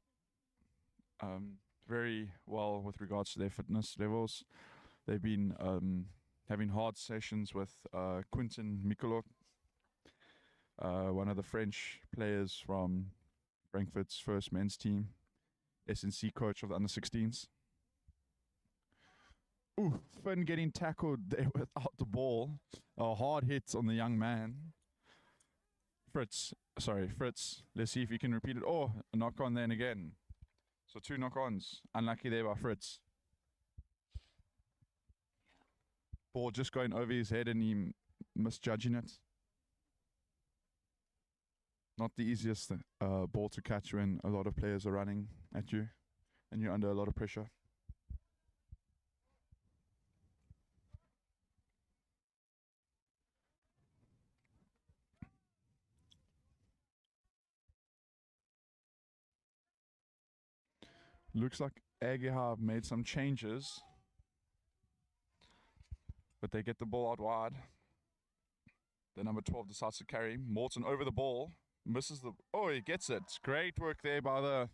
very well with regards to their fitness levels. They've been having hard sessions with Quinton Mikolot, one of the French players from Frankfurt's first men's team, SNC coach of the under-16s. Ooh, Finn getting tackled there without the ball. A hard hit on the young man. Fritz. Let's see if he can repeat it. Oh, a knock on then again. So 2 knock-ons. Unlucky there by Fritz. Ball just going over his head and he misjudging it. Not the easiest ball to catch when a lot of players are running at you and you're under a lot of pressure. Looks like Ageha have made some changes, but they get the ball out wide. The number 12 decides to carry. Morton over the ball. Misses the... Oh, he gets it. Great work there by the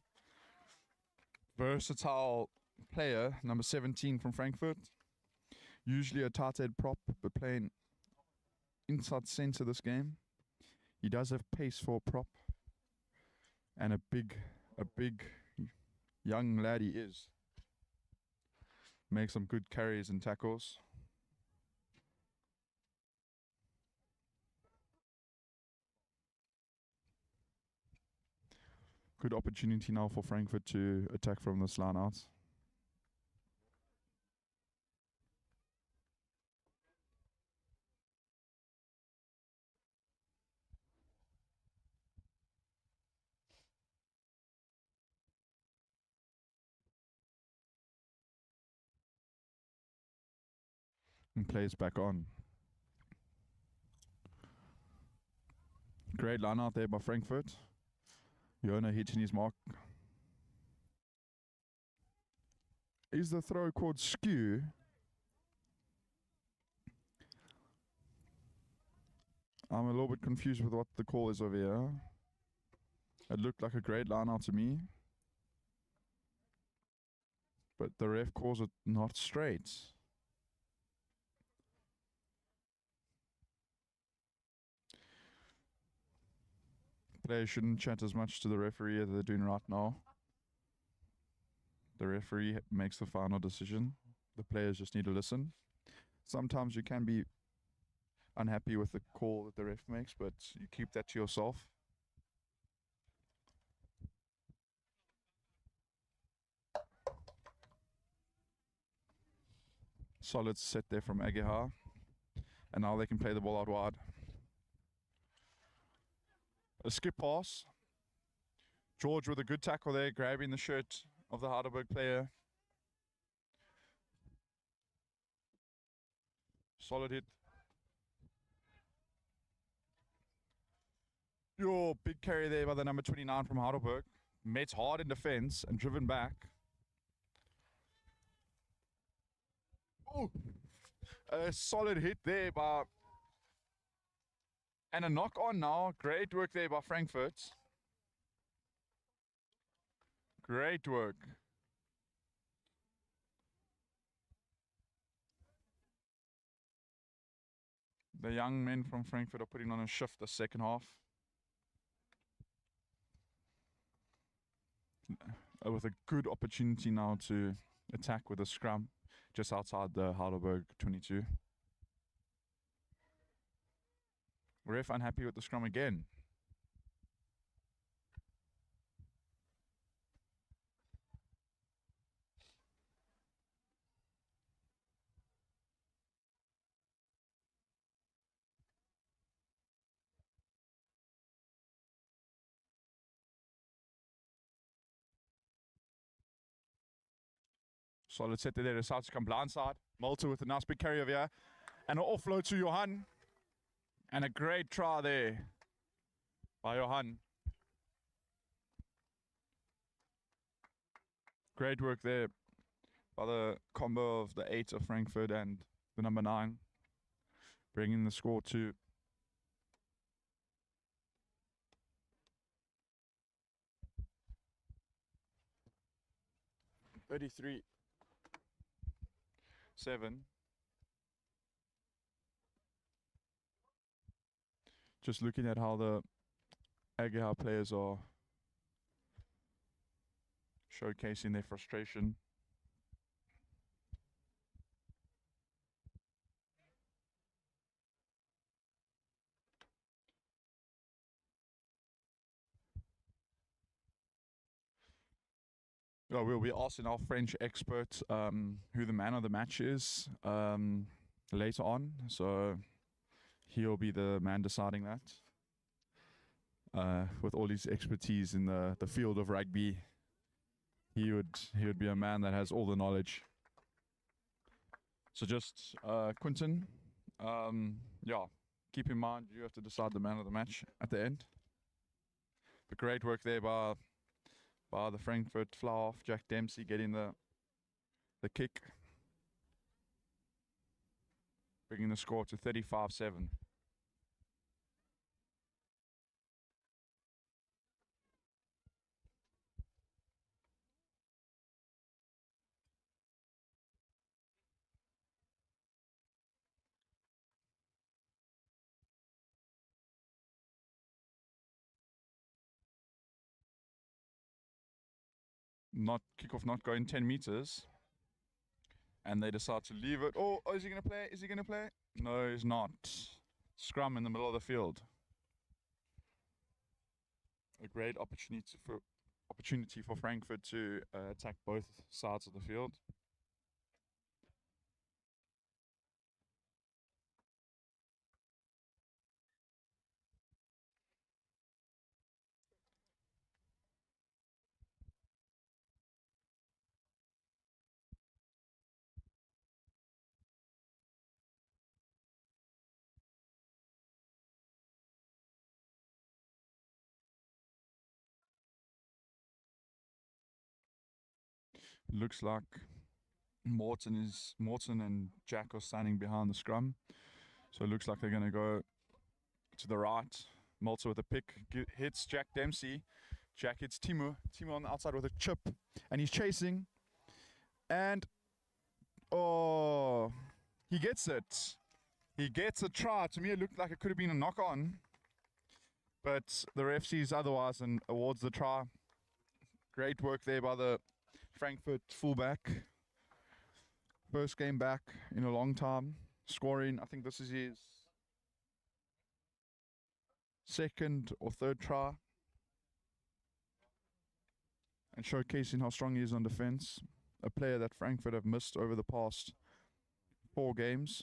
versatile player, number 17 from Frankfurt. Usually a tight head prop, but playing inside centre this game. He does have pace for a prop. And a big young lad he is. Makes some good carries and tackles. Good opportunity now for Frankfurt to attack from this line out. And plays back on. Great line out there by Frankfurt. Jona hitting his mark. Is the throw called skew? I'm a little bit confused with what the call is over here. It looked like a great line out to me. But the ref calls it not straight. Players shouldn't chat as much to the referee as they're doing right now. The referee makes the final decision. The players just need to listen. Sometimes you can be unhappy with the call that the ref makes, but you keep that to yourself. Solid set there from Ageha. And now they can play the ball out wide. A skip pass. George with a good tackle there, grabbing the shirt of the Heidelberg player. Solid hit. Your big carry there by the number 29 from Heidelberg. Met hard in defense and driven back. Oh, a solid hit there by... And a knock on now. Great work there by Frankfurt. Great work. The young men from Frankfurt are putting on a shift the second half. With a good opportunity now to attack with a scrum just outside the Heidelberg 22. Ref unhappy with the scrum again. Solid set there, decides to come blindside. Malta with a nice big carry over here. And an offload to Johan. And a great try there by Johan. Great work there by the combo of the 8 of Frankfurt and the number 9, bringing the score to 33-7. Just looking at how the Aguiar players are showcasing their frustration. We'll be asking our French expert who the man of the match is later on. So he'll be the man deciding that. With all his expertise in the field of rugby, he would be a man that has all the knowledge. So just Quinton, keep in mind you have to decide the man of the match at the end. But great work there by the Frankfurt flower off, Jack Dempsey getting the kick, bringing the score to 35-7. Kickoff not going 10 meters, and they decide to leave it. Oh, is he going to play? Is he going to play? No, he's not. Scrum in the middle of the field. A great opportunity for Frankfurt to attack both sides of the field. Looks like Morton and Jack are standing behind the scrum. So it looks like they're going to go to the right. Malta with a pick hits Jack Dempsey. Jack hits Timo. Timo on the outside with a chip, and he's chasing. And he gets it. He gets a try. To me, it looked like it could have been a knock-on, but the ref sees otherwise and awards the try. Great work there by the Frankfurt fullback. First game back in a long time, scoring. I think this is his second or third try, and showcasing how strong he is on defense. A player that Frankfurt have missed over the past 4 games.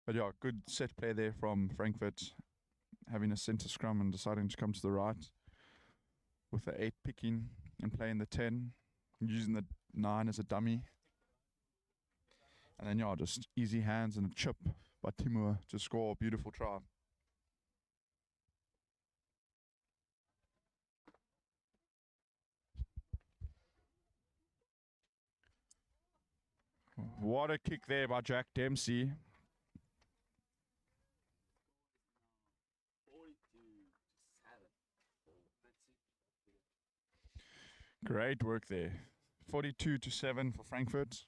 But yeah, good set play there from Frankfurt, having a centre scrum and deciding to come to the right with the 8 picking and playing the 10, using the 9 as a dummy. And then just easy hands and a chip by Timur to score a beautiful try. What a kick there by Jack Dempsey. Great work there. 42-7 for Frankfurt.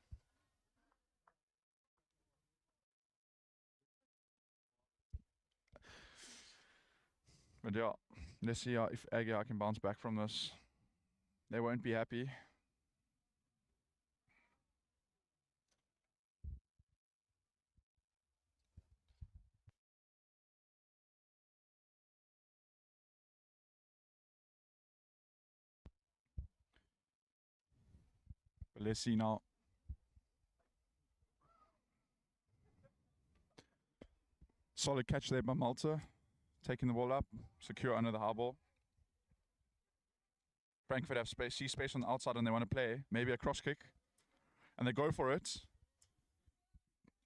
But yeah, let's see if Aguiar can bounce back from this. They won't be happy. But let's see now. Solid catch there by Malta. Taking the ball up, secure under the high ball. Frankfurt have space on the outside and they want to play. Maybe a cross kick. and they go for it.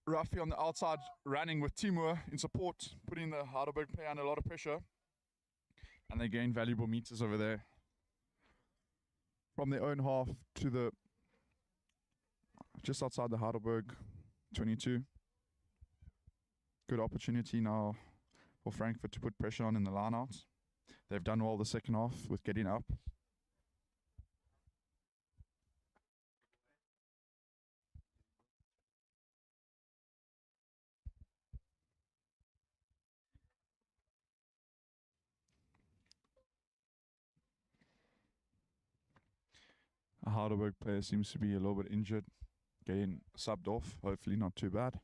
Rafi on the outside, running with Timur in support, putting the Heidelberg player under a lot of pressure. And they gain valuable meters over there. From their own half to the just outside the Heidelberg 22. Good opportunity now for Frankfurt to put pressure on in the line out. They've done well the second half with getting up. A Heidelberg player seems to be a little bit injured, getting subbed off. Hopefully not too bad.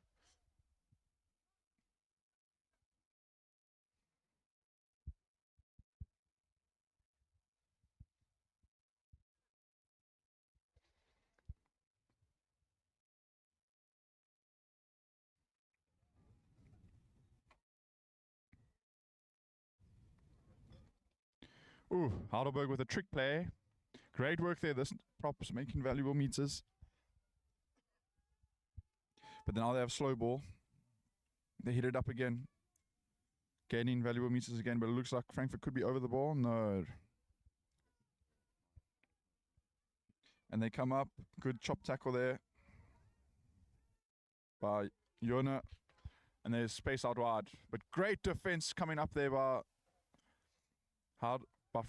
Ooh, Heidelberg with a trick play. Great work there. This prop's making valuable meters. But now they have slow ball. They hit it up again. Gaining valuable meters again, but it looks like Frankfurt could be over the ball. No. And they come up. Good chop tackle there by Jona. And there's space out wide. But great defense coming up there by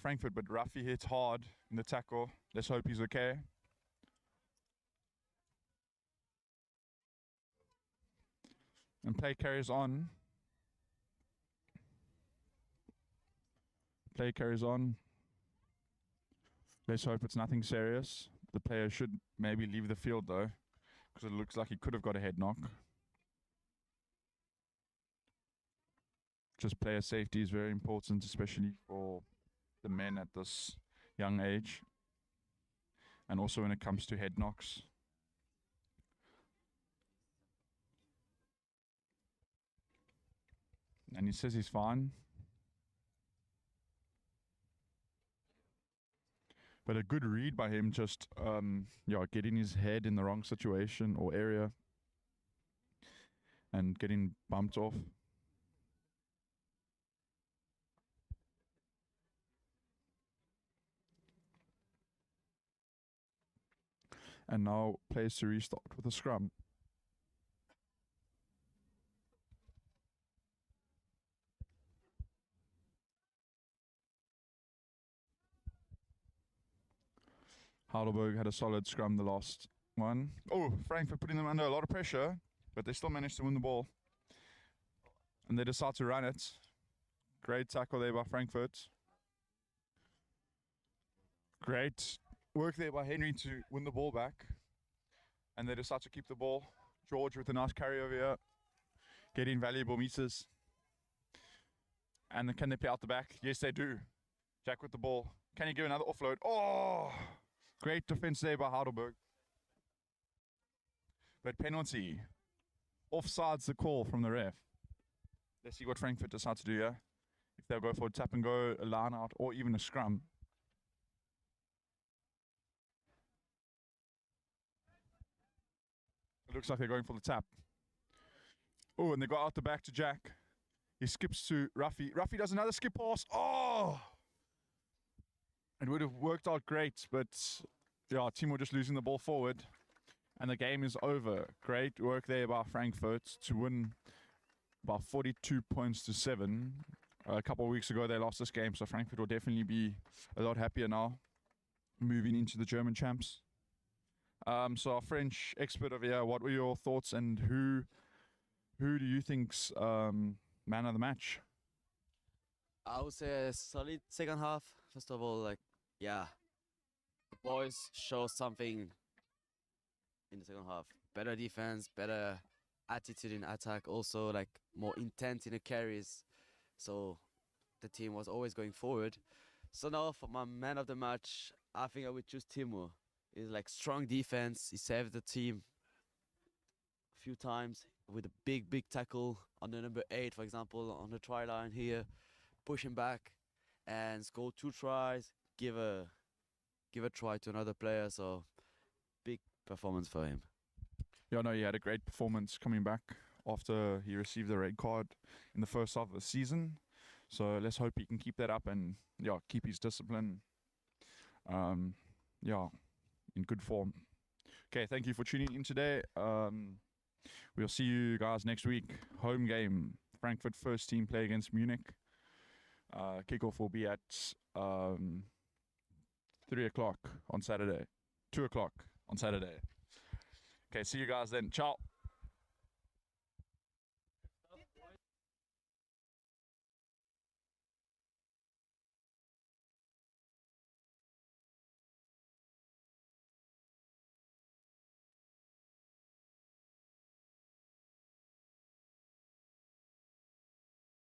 Frankfurt. But Rafi hits hard in the tackle. Let's hope he's okay. And play carries on. Play carries on. Let's hope it's nothing serious. The player should maybe leave the field though, because it looks like he could have got a head knock. Just player safety is very important, especially for the men at this young age. And also when it comes to head knocks. And he says he's fine. But a good read by him, just getting his head in the wrong situation or area and getting bumped off. And now plays to restart with a scrum. Heidelberg had a solid scrum the last one. Oh, Frankfurt putting them under a lot of pressure, but they still managed to win the ball. And they decide to run it. Great tackle there by Frankfurt. Great work there by Henry to win the ball back. And they decide to keep the ball. George with a nice carry over here. Getting valuable meters. And then can they play out the back? Yes, they do. Jack with the ball. Can he give another offload? Oh! Great defense there by Heidelberg. But penalty. Offside's the call from the ref. Let's see what Frankfurt decide to do here. If they'll go for a tap and go, a line out, or even a scrum. It looks like they're going for the tap. Oh, and they go out the back to Jack. He skips to Rafi. Rafi does another skip pass. Oh! It would have worked out great, but yeah, Timo just losing the ball forward. And the game is over. Great work there by Frankfurt to win by 42 points to 7. A couple of weeks ago, they lost this game, so Frankfurt will definitely be a lot happier now, moving into the German champs. So our French expert over here, what were your thoughts, and who do you think's man of the match? I would say a solid second half. First of all, the boys show something in the second half. Better defense, better attitude in attack, also more intent in the carries. So the team was always going forward. So now for my man of the match, I think I would choose Timo. He's strong defense. He saved the team a few times with a big tackle on the number 8, for example, on the try line here, push him back and score 2 tries, give a try to another player. So performance for him. Yeah, no, he had a great performance coming back after he received the red card in the first half of the season. So let's hope he can keep that up and keep his discipline. In good form. Okay, thank you for tuning in today. We'll see you guys next week. Home game. Frankfurt first team play against Munich. Kickoff will be at 3 o'clock on Saturday. 2 o'clock on Saturday. Okay, see you guys then. Ciao.